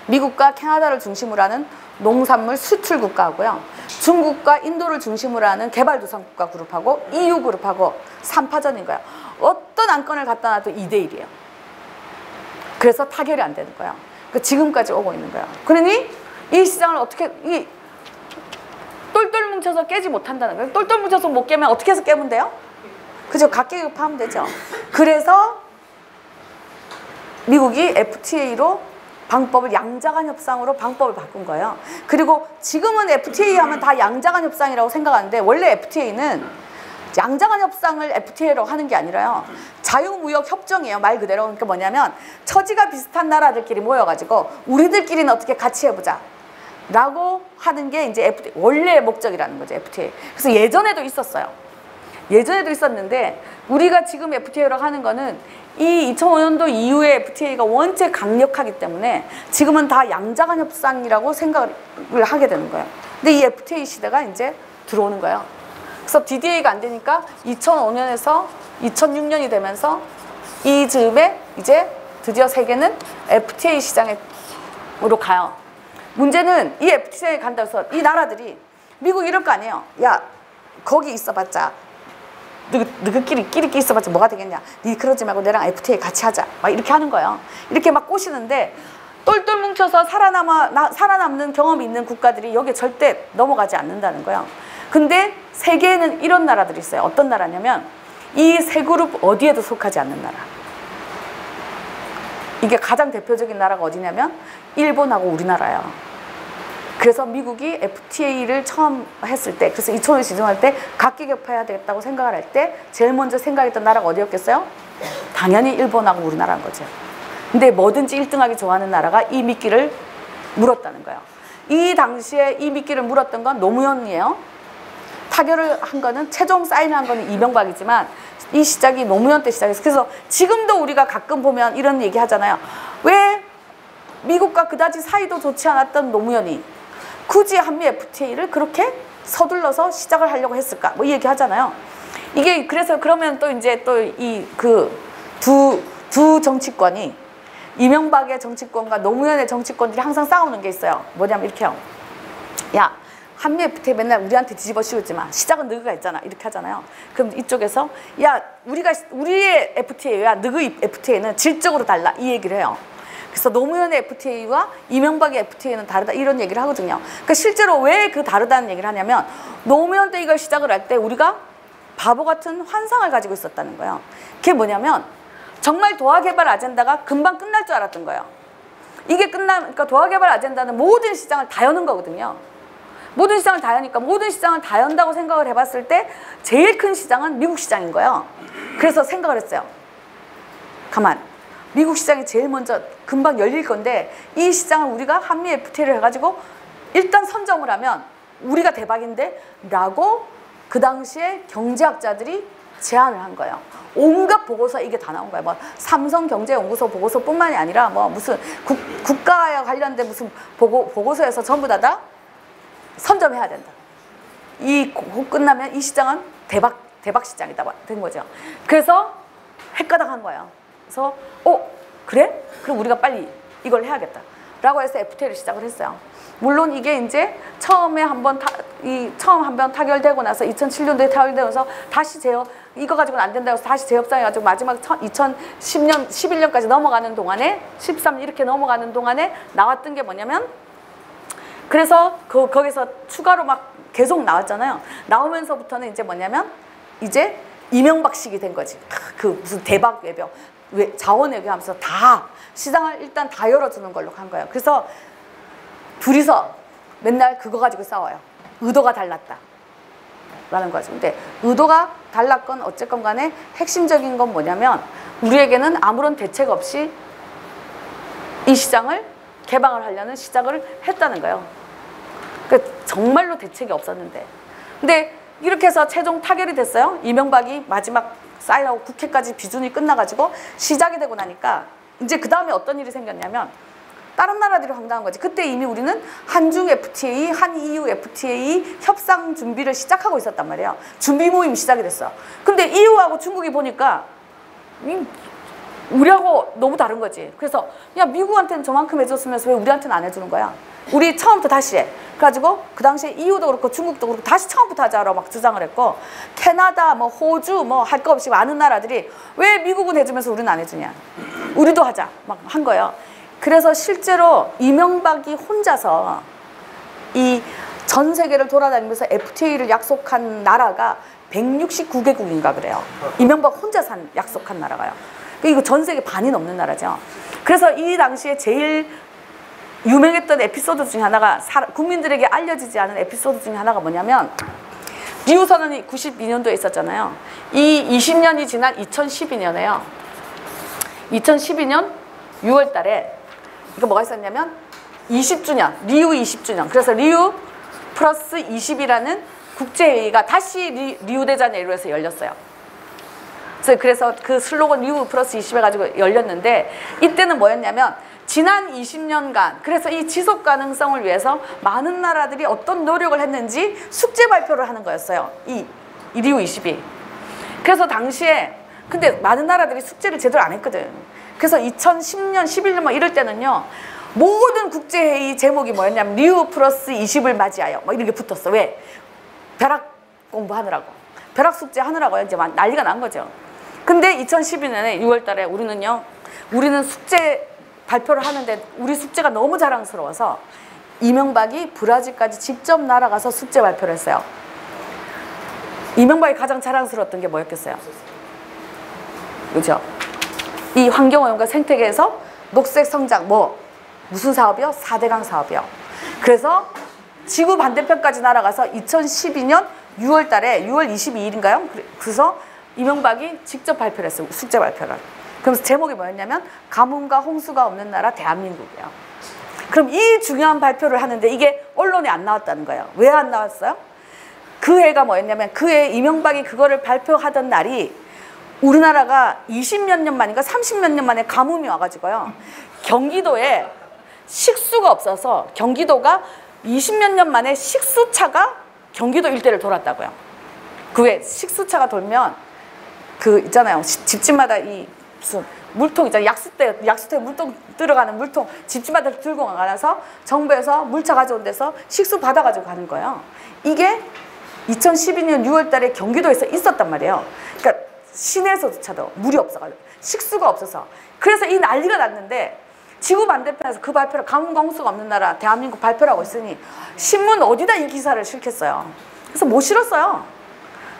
미국과 캐나다를 중심으로 하는 농산물 수출 국가하고요. 중국과 인도를 중심으로 하는 개발도상국가 그룹하고 EU 그룹하고 3파전인 거예요. 어떤 안건을 갖다 놔도 2대1이에요. 그래서 타결이 안 되는 거예요. 그러니까 지금까지 오고 있는 거예요. 그러니 이 시장을 어떻게 똘똘 뭉쳐서 깨지 못한다는 거예요. 똘똘 뭉쳐서 못 깨면 어떻게 해서 깨면 돼요? 그죠? 각계급하면 되죠. 그래서 미국이 FTA로 방법을 양자간 협상으로 방법을 바꾼 거예요. 그리고 지금은 FTA 하면 다 양자간 협상이라고 생각하는데 원래 FTA는 양자간 협상을 FTA로 하는 게 아니라요. 자유무역 협정이에요. 말 그대로. 그러니까 뭐냐면 처지가 비슷한 나라들끼리 모여가지고 우리들끼리는 어떻게 같이 해보자. 라고 하는 게 이제 FTA, 원래의 목적이라는 거죠, FTA. 그래서 예전에도 있었어요. 예전에도 있었는데 우리가 지금 FTA로 하는 거는 이 2005년도 이후에 FTA가 원체 강력하기 때문에 지금은 다 양자간 협상이라고 생각을 하게 되는 거예요. 근데 이 FTA 시대가 이제 들어오는 거예요. 그래서 DDA가 안 되니까 2005년에서 2006년이 되면서 이 즈음에 이제 드디어 세계는 FTA 시장으로 가요. 문제는 이 FTA에 간다고 해서 이 나라들이 미국 이럴 거 아니에요. 야, 거기 있어봤자 너희끼리 있어봤자 뭐가 되겠냐. 니 그러지 말고 내랑 FTA 같이 하자. 막 이렇게 하는 거예요. 이렇게 막 꼬시는데 똘똘 뭉쳐서 살아남는 경험이 있는 국가들이 여기에 절대 넘어가지 않는다는 거예요. 근데 세계에는 이런 나라들이 있어요. 어떤 나라냐면 이 세 그룹 어디에도 속하지 않는 나라. 이게 가장 대표적인 나라가 어디냐면 일본하고 우리나라예요. 그래서 미국이 FTA를 처음 했을 때, 그래서 2005년 지정할 때 각계격파해야 되겠다고 생각을 할 때 제일 먼저 생각했던 나라가 어디였겠어요? 당연히 일본하고 우리나라인 거죠. 근데 뭐든지 1등하기 좋아하는 나라가 이 미끼를 물었다는 거예요. 이 당시에 이 미끼를 물었던 건 노무현이에요. 타결을 한 거는 최종 사인한 거는 이명박이지만 이 시작이 노무현 때 시작했어요. 그래서 지금도 우리가 가끔 보면 이런 얘기 하잖아요. 왜 미국과 그다지 사이도 좋지 않았던 노무현이 굳이 한미 FTA를 그렇게 서둘러서 시작을 하려고 했을까? 뭐 이 얘기 하잖아요. 이게 그래서 그러면 또 이제 또 이 두 정치권이 이명박의 정치권과 노무현의 정치권들이 항상 싸우는 게 있어요. 뭐냐면 이렇게요. 야, 한미 FTA 맨날 우리한테 뒤집어 씌우지 마. 시작은 너희가 했잖아. 이렇게 하잖아요. 그럼 이쪽에서 야, 우리의 FTA와 너희 FTA는 질적으로 달라. 이 얘기를 해요. 그래서 노무현의 FTA와 이명박의 FTA는 다르다 이런 얘기를 하거든요. 그러니까 실제로 왜 그 다르다는 얘기를 하냐면 노무현 때 이걸 시작을 할 때 우리가 바보 같은 환상을 가지고 있었다는 거예요. 그게 뭐냐면 정말 도화개발 아젠다가 금방 끝날 줄 알았던 거예요. 이게 그러니까 도화개발 아젠다는 모든 시장을 다 여는 거거든요. 모든 시장을 다 여니까 모든 시장을 다 연다고 생각을 해봤을 때 제일 큰 시장은 미국 시장인 거예요. 그래서 생각을 했어요. 가만. 미국 시장이 제일 먼저 금방 열릴 건데 이 시장을 우리가 한미 FTA를 해가지고 일단 선점을 하면 우리가 대박인데 라고 그 당시에 경제학자들이 제안을 한 거예요. 온갖 보고서 이게 다 나온 거예요. 뭐 삼성경제연구소 보고서뿐만이 아니라 뭐 무슨 국가와 관련된 무슨 보고서에서 전부 다 선점해야 된다. 이 끝나면 이 시장은 대박 시장이다 된 거죠. 그래서 헷가닥한 거예요. 그래서 그래? 그럼 우리가 빨리 이걸 해야겠다 라고 해서 FTA를 시작을 했어요. 물론 이게 이제 처음 한번 타결되고 나서 2007년도에 타결되면서 다시 이거 가지고는 안 된다고 해서 다시 재협상해가지고 마지막 2010년 11년까지 넘어가는 동안에 13년 이렇게 넘어가는 동안에 나왔던 게 뭐냐면 그래서 거기서 추가로 막 계속 나왔잖아요. 나오면서부터는 이제 뭐냐면 이제 이명박식이 된 거지. 그 무슨 대박 외교. 자원 외교하면서 다 시장을 일단 다 열어주는 걸로 한 거예요. 그래서 둘이서 맨날 그거 가지고 싸워요. 의도가 달랐다 라는 거죠. 근데 의도가 달랐건 어쨌건 간에 핵심적인 건 뭐냐면 우리에게는 아무런 대책 없이 이 시장을 개방을 하려는 시작을 했다는 거예요. 그러니까 정말로 대책이 없었는데. 근데 이렇게 해서 최종 타결이 됐어요. 이명박이 마지막 사인하고 국회까지 비준이 끝나가지고 시작이 되고 나니까 이제 그 다음에 어떤 일이 생겼냐면 다른 나라들이 황당한 거지. 그때 이미 우리는 한중 FTA, 한EU FTA 협상 준비를 시작하고 있었단 말이에요. 준비 모임이 시작이 됐어. 근데 EU하고 중국이 보니까 우리하고 너무 다른 거지. 그래서 야 미국한테는 저만큼 해줬으면서 왜 우리한테는 안 해주는 거야? 우리 처음부터 다시 해. 그래가지고 그 당시에 EU도 그렇고 중국도 그렇고 다시 처음부터 하자라고 막 주장을 했고 캐나다, 뭐 호주, 뭐 할 거 없이 많은 나라들이 왜 미국은 해주면서 우리는 안 해주냐? 우리도 하자 막 한 거예요. 그래서 실제로 이명박이 혼자서 이 전 세계를 돌아다니면서 FTA를 약속한 나라가 169개국인가 그래요. 이명박 혼자서 약속한 나라가요. 이거 전 세계 반이 넘는 나라죠. 그래서 이 당시에 제일 유명했던 에피소드 중에 하나가 국민들에게 알려지지 않은 에피소드 중에 하나가 뭐냐면 리우선언이 92년도에 있었잖아요. 이 20년이 지난 2012년에요. 2012년 6월 달에 이거 뭐가 있었냐면 20주년, 리우 20주년. 그래서 리우 플러스 20이라는 국제회의가 다시 리우데자네이루에서 열렸어요. 그래서 그 슬로건 리우 플러스 20 해가지고 열렸는데 이때는 뭐였냐면 지난 20년간 그래서 이 지속 가능성을 위해서 많은 나라들이 어떤 노력을 했는지 숙제 발표를 하는 거였어요. 이 리우 20이. 그래서 당시에 근데 많은 나라들이 숙제를 제대로 안 했거든. 그래서 2010년, 11년 뭐 이럴 때는요. 모든 국제회의 제목이 뭐였냐면 리우 플러스 20을 맞이하여 뭐 이런 게 붙었어. 왜? 벼락 공부하느라고. 벼락 숙제 하느라고 이제 막 난리가 난 거죠. 근데 2012년에 6월 달에 우리는 숙제 발표를 하는데 우리 숙제가 너무 자랑스러워서 이명박이 브라질까지 직접 날아가서 숙제 발표를 했어요. 이명박이 가장 자랑스러웠던 게 뭐였겠어요? 그죠? 이 환경오염과 생태계에서 녹색 성장 무슨 사업이요? 4대강 사업이요. 그래서 지구 반대편까지 날아가서 2012년 6월 달에 6월 22일인가요? 그래서 이명박이 직접 발표를 했어요. 숙제 발표를. 그러면서 제목이 뭐였냐면 가뭄과 홍수가 없는 나라 대한민국이에요. 그럼 이 중요한 발표를 하는데 이게 언론에 안 나왔다는 거예요. 왜 안 나왔어요? 그 해가 뭐였냐면 그 해 이명박이 그거를 발표하던 날이 우리나라가 20몇 년 만인가 30몇 년 만에 가뭄이 와가지고요. 경기도에 식수가 없어서 경기도가 20몇 년 만에 식수차가 경기도 일대를 돌았다고요. 그 외에 식수차가 돌면 그 있잖아요. 집집마다 이 무슨 물통 있잖아요. 약수터에 물통 들어가는 물통 집집마다 들고 가서 정부에서 물차 가져온 데서 식수 받아가지고 가는 거예요. 이게 2012년 6월 달에 경기도에서 있었단 말이에요. 그러니까 시내에서조차도 물이 없어가지고 식수가 없어서 그래서 이 난리가 났는데 지구 반대편에서 그 발표를 가뭄과 홍수가 없는 나라 대한민국 발표라고 했으니 신문 어디다 이 기사를 실겠어요. 그래서 못 실었어요.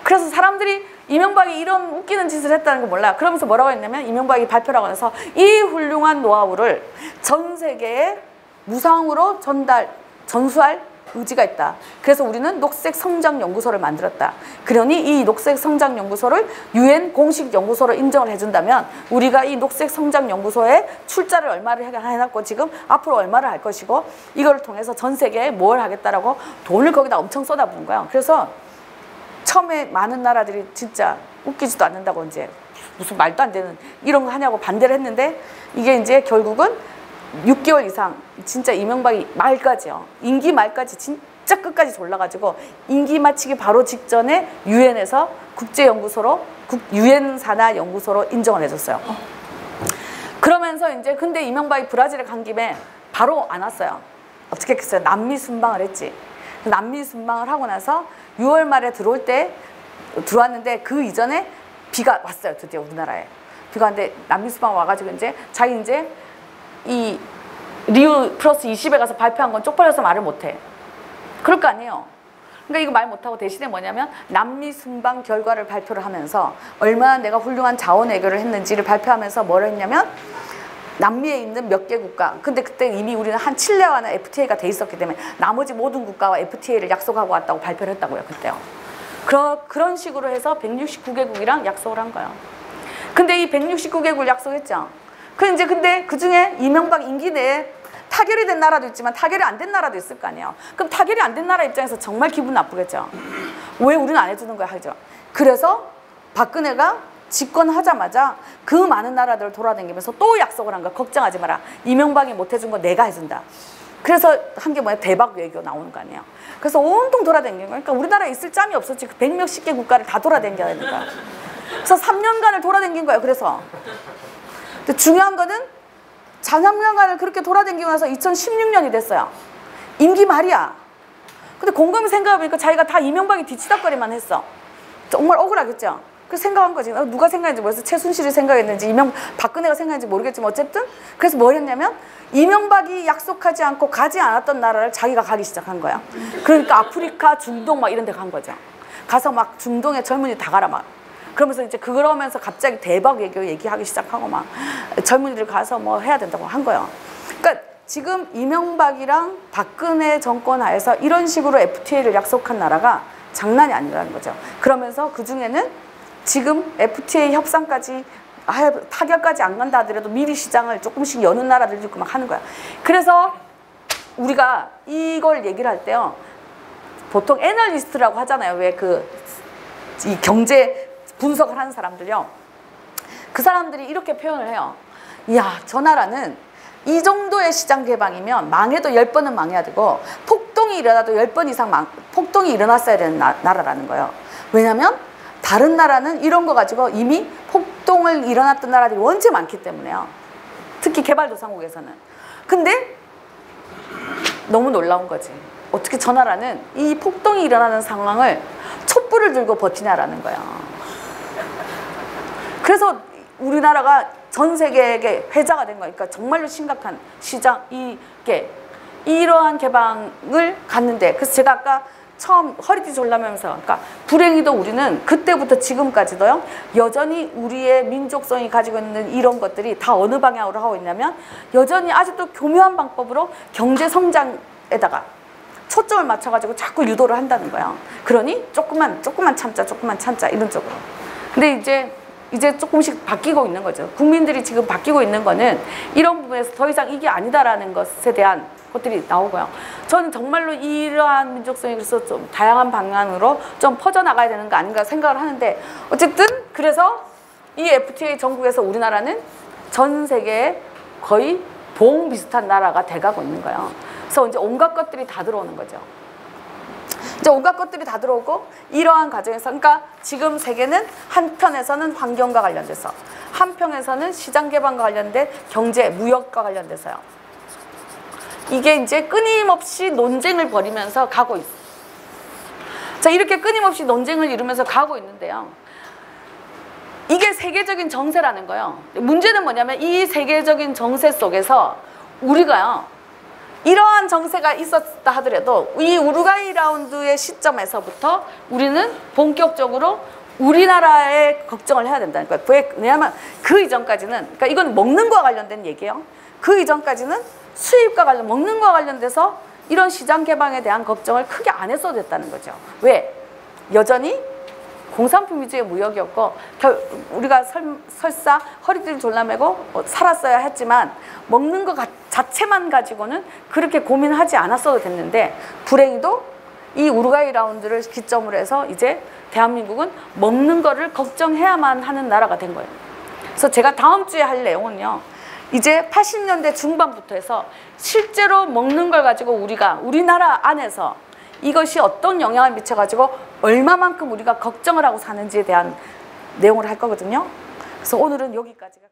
그래서 사람들이 이명박이 이런 웃기는 짓을 했다는 거 몰라요. 그러면서 뭐라고 했냐면 이명박이 발표라고 해서 이 훌륭한 노하우를 전 세계에 무상으로 전수할 의지가 있다. 그래서 우리는 녹색성장연구소를 만들었다. 그러니 이 녹색성장연구소를 UN 공식 연구소로 인정을 해준다면 우리가 이 녹색성장연구소에 출자를 얼마를 해놨고 지금 앞으로 얼마를 할 것이고 이걸 통해서 전 세계에 뭘 하겠다라고 돈을 거기다 엄청 쏟아부은 거예요. 그래서 처음에 많은 나라들이 진짜 웃기지도 않는다고 이제 무슨 말도 안 되는 이런 거 하냐고 반대를 했는데 이게 이제 결국은 6개월 이상 진짜 이명박이 말까지요. 임기 말까지 진짜 끝까지 졸라가지고 임기 마치기 바로 직전에 유엔에서 국제연구소로 유엔 산하 연구소로 인정을 해줬어요. 그러면서 이제 근데 이명박이 브라질에 간 김에 바로 안 왔어요. 어떻게 했겠어요? 남미 순방을 했지. 남미 순방을 하고 나서 6월 말에 들어왔는데 그 이전에 비가 왔어요. 드디어 우리나라에 비가 왔는데 남미 순방 와가지고 이제 자기 이제 이 리우 플러스 20에 가서 발표한 건 쪽팔려서 말을 못해. 그럴 거 아니에요. 그러니까 이거 말 못하고 대신에 뭐냐면 남미 순방 결과를 발표를 하면서 얼마나 내가 훌륭한 자원 외교를 했는지를 발표하면서 뭘 했냐면 남미에 있는 몇 개 국가, 근데 그때 이미 우리는 한 칠레와는 FTA가 돼 있었기 때문에 나머지 모든 국가와 FTA를 약속하고 왔다고 발표를 했다고요, 그때요. 그런 식으로 해서 169개국이랑 약속을 한 거예요. 근데 이 169개국을 약속했죠. 근데 그 중에 이명박 임기 내에 타결이 된 나라도 있지만 타결이 안 된 나라도 있을 거 아니에요. 그럼 타결이 안 된 나라 입장에서 정말 기분 나쁘겠죠. 왜 우리는 안 해주는 거야 하죠. 그래서 박근혜가 집권하자마자 그 많은 나라들을 돌아다니면서 또 약속을 한 거야. 걱정하지 마라. 이명박이 못 해준 거 내가 해준다. 그래서 한 게 뭐야? 대박 외교 나오는 거 아니에요. 그래서 온통 돌아다니는 거야. 그러니까 우리나라에 있을 짬이 없었지. 그 100몇십 개 국가를 다 돌아다녀야 되니까. 그래서 3년간을 돌아다닌 거예요. 그래서 근데 중요한 거는 4년간을 그렇게 돌아다니고 나서 2016년이 됐어요. 임기 말이야. 근데 곰곰이 생각해보니까 자기가 다 이명박이 뒤치다거리만 했어. 정말 억울하겠죠. 그래서 생각한 거지. 누가 생각했는지 모르겠어. 최순실이 생각했는지 박근혜가 생각했는지 모르겠지만 어쨌든 그래서 뭘 했냐면 이명박이 약속하지 않고 가지 않았던 나라를 자기가 가기 시작한 거야. 그러니까 아프리카, 중동 막 이런 데 간 거죠. 가서 막 중동에 젊은이 다 가라 막. 그러면서 이제 그러면서 갑자기 대박 외교 얘기하기 시작하고 막 젊은이들 가서 뭐 해야 된다고 한 거예요. 그러니까 지금 이명박이랑 박근혜 정권 하에서 이런 식으로 FTA를 약속한 나라가 장난이 아니라는 거죠. 그러면서 그 중에는 지금 FTA 협상까지 타결까지 안 간다 하더라도 미리 시장을 조금씩 여는 나라들도 있고 막 하는 거야. 그래서 우리가 이걸 얘기를 할 때요. 보통 애널리스트라고 하잖아요. 왜 이 경제 분석을 하는 사람들요. 그 사람들이 이렇게 표현을 해요. 이야, 저 나라는 이 정도의 시장 개방이면 망해도 10번은 망해야 되고 폭동이 일어나도 10번 이상 폭동이 일어났어야 되는 나라라는 거예요. 왜냐면 다른 나라는 이런 거 가지고 이미 폭동을 일어났던 나라들이 원체 많기 때문에요. 특히 개발도상국에서는. 근데 너무 놀라운 거지. 어떻게 저 나라는 이 폭동이 일어나는 상황을 촛불을 들고 버티냐라는 거예요. 그래서 우리나라가 전 세계에 회자가 된 거니까 정말로 심각한 시장, 이러한 개방을 갔는데, 그래서 제가 아까 처음 허리띠 졸라매면서, 그러니까 불행히도 우리는 그때부터 지금까지도요, 여전히 우리의 민족성이 가지고 있는 이런 것들이 다 어느 방향으로 하고 있냐면, 여전히 아직도 교묘한 방법으로 경제 성장에다가 초점을 맞춰가지고 자꾸 유도를 한다는 거예요. 그러니 조금만 참자 이런 쪽으로. 근데 이제 조금씩 바뀌고 있는 거죠. 국민들이 지금 바뀌고 있는 거는 이런 부분에서 더 이상 이게 아니다라는 것에 대한 것들이 나오고요. 저는 정말로 이러한 민족성이 그래서 좀 다양한 방향으로 좀 퍼져나가야 되는 거 아닌가 생각을 하는데, 어쨌든 그래서 이 FTA 전국에서 우리나라는 전 세계에 거의 봉 비슷한 나라가 돼가고 있는 거예요. 그래서 이제 온갖 것들이 다 들어오는 거죠. 이제 온갖 것들이 다 들어오고, 이러한 과정에서, 그러니까 지금 세계는 한편에서는 환경과 관련돼서, 한편에서는 시장 개방과 관련된 경제, 무역과 관련돼서요. 이게 이제 끊임없이 논쟁을 벌이면서 가고 있어요. 자, 이렇게 끊임없이 논쟁을 이루면서 가고 있는데요. 이게 세계적인 정세라는 거예요. 문제는 뭐냐면 이 세계적인 정세 속에서 우리가요, 이러한 정세가 있었다 하더라도 이 우루과이 라운드의 시점에서부터 우리는 본격적으로 우리나라에 걱정을 해야 된다는 거예요. 왜냐하면 그 이전까지는, 그러니까 이건 먹는 거와 관련된 얘기예요. 그 이전까지는 수입과 먹는 거와 관련돼서 이런 시장 개방에 대한 걱정을 크게 안 했어도 됐다는 거죠. 왜? 여전히 공산품 위주의 무역이었고, 우리가 설사 허리띠를 졸라매고 살았어야 했지만 먹는 거 자체만 가지고는 그렇게 고민하지 않았어도 됐는데, 불행히도 이 우루과이 라운드를 기점으로 해서 이제 대한민국은 먹는 거를 걱정해야만 하는 나라가 된 거예요. 그래서 제가 다음 주에 할 내용은요, 이제 80년대 중반부터 해서 실제로 먹는 걸 가지고 우리나라 안에서 이것이 어떤 영향을 미쳐가지고 얼마만큼 우리가 걱정을 하고 사는지에 대한 내용을 할 거거든요. 그래서 오늘은 여기까지가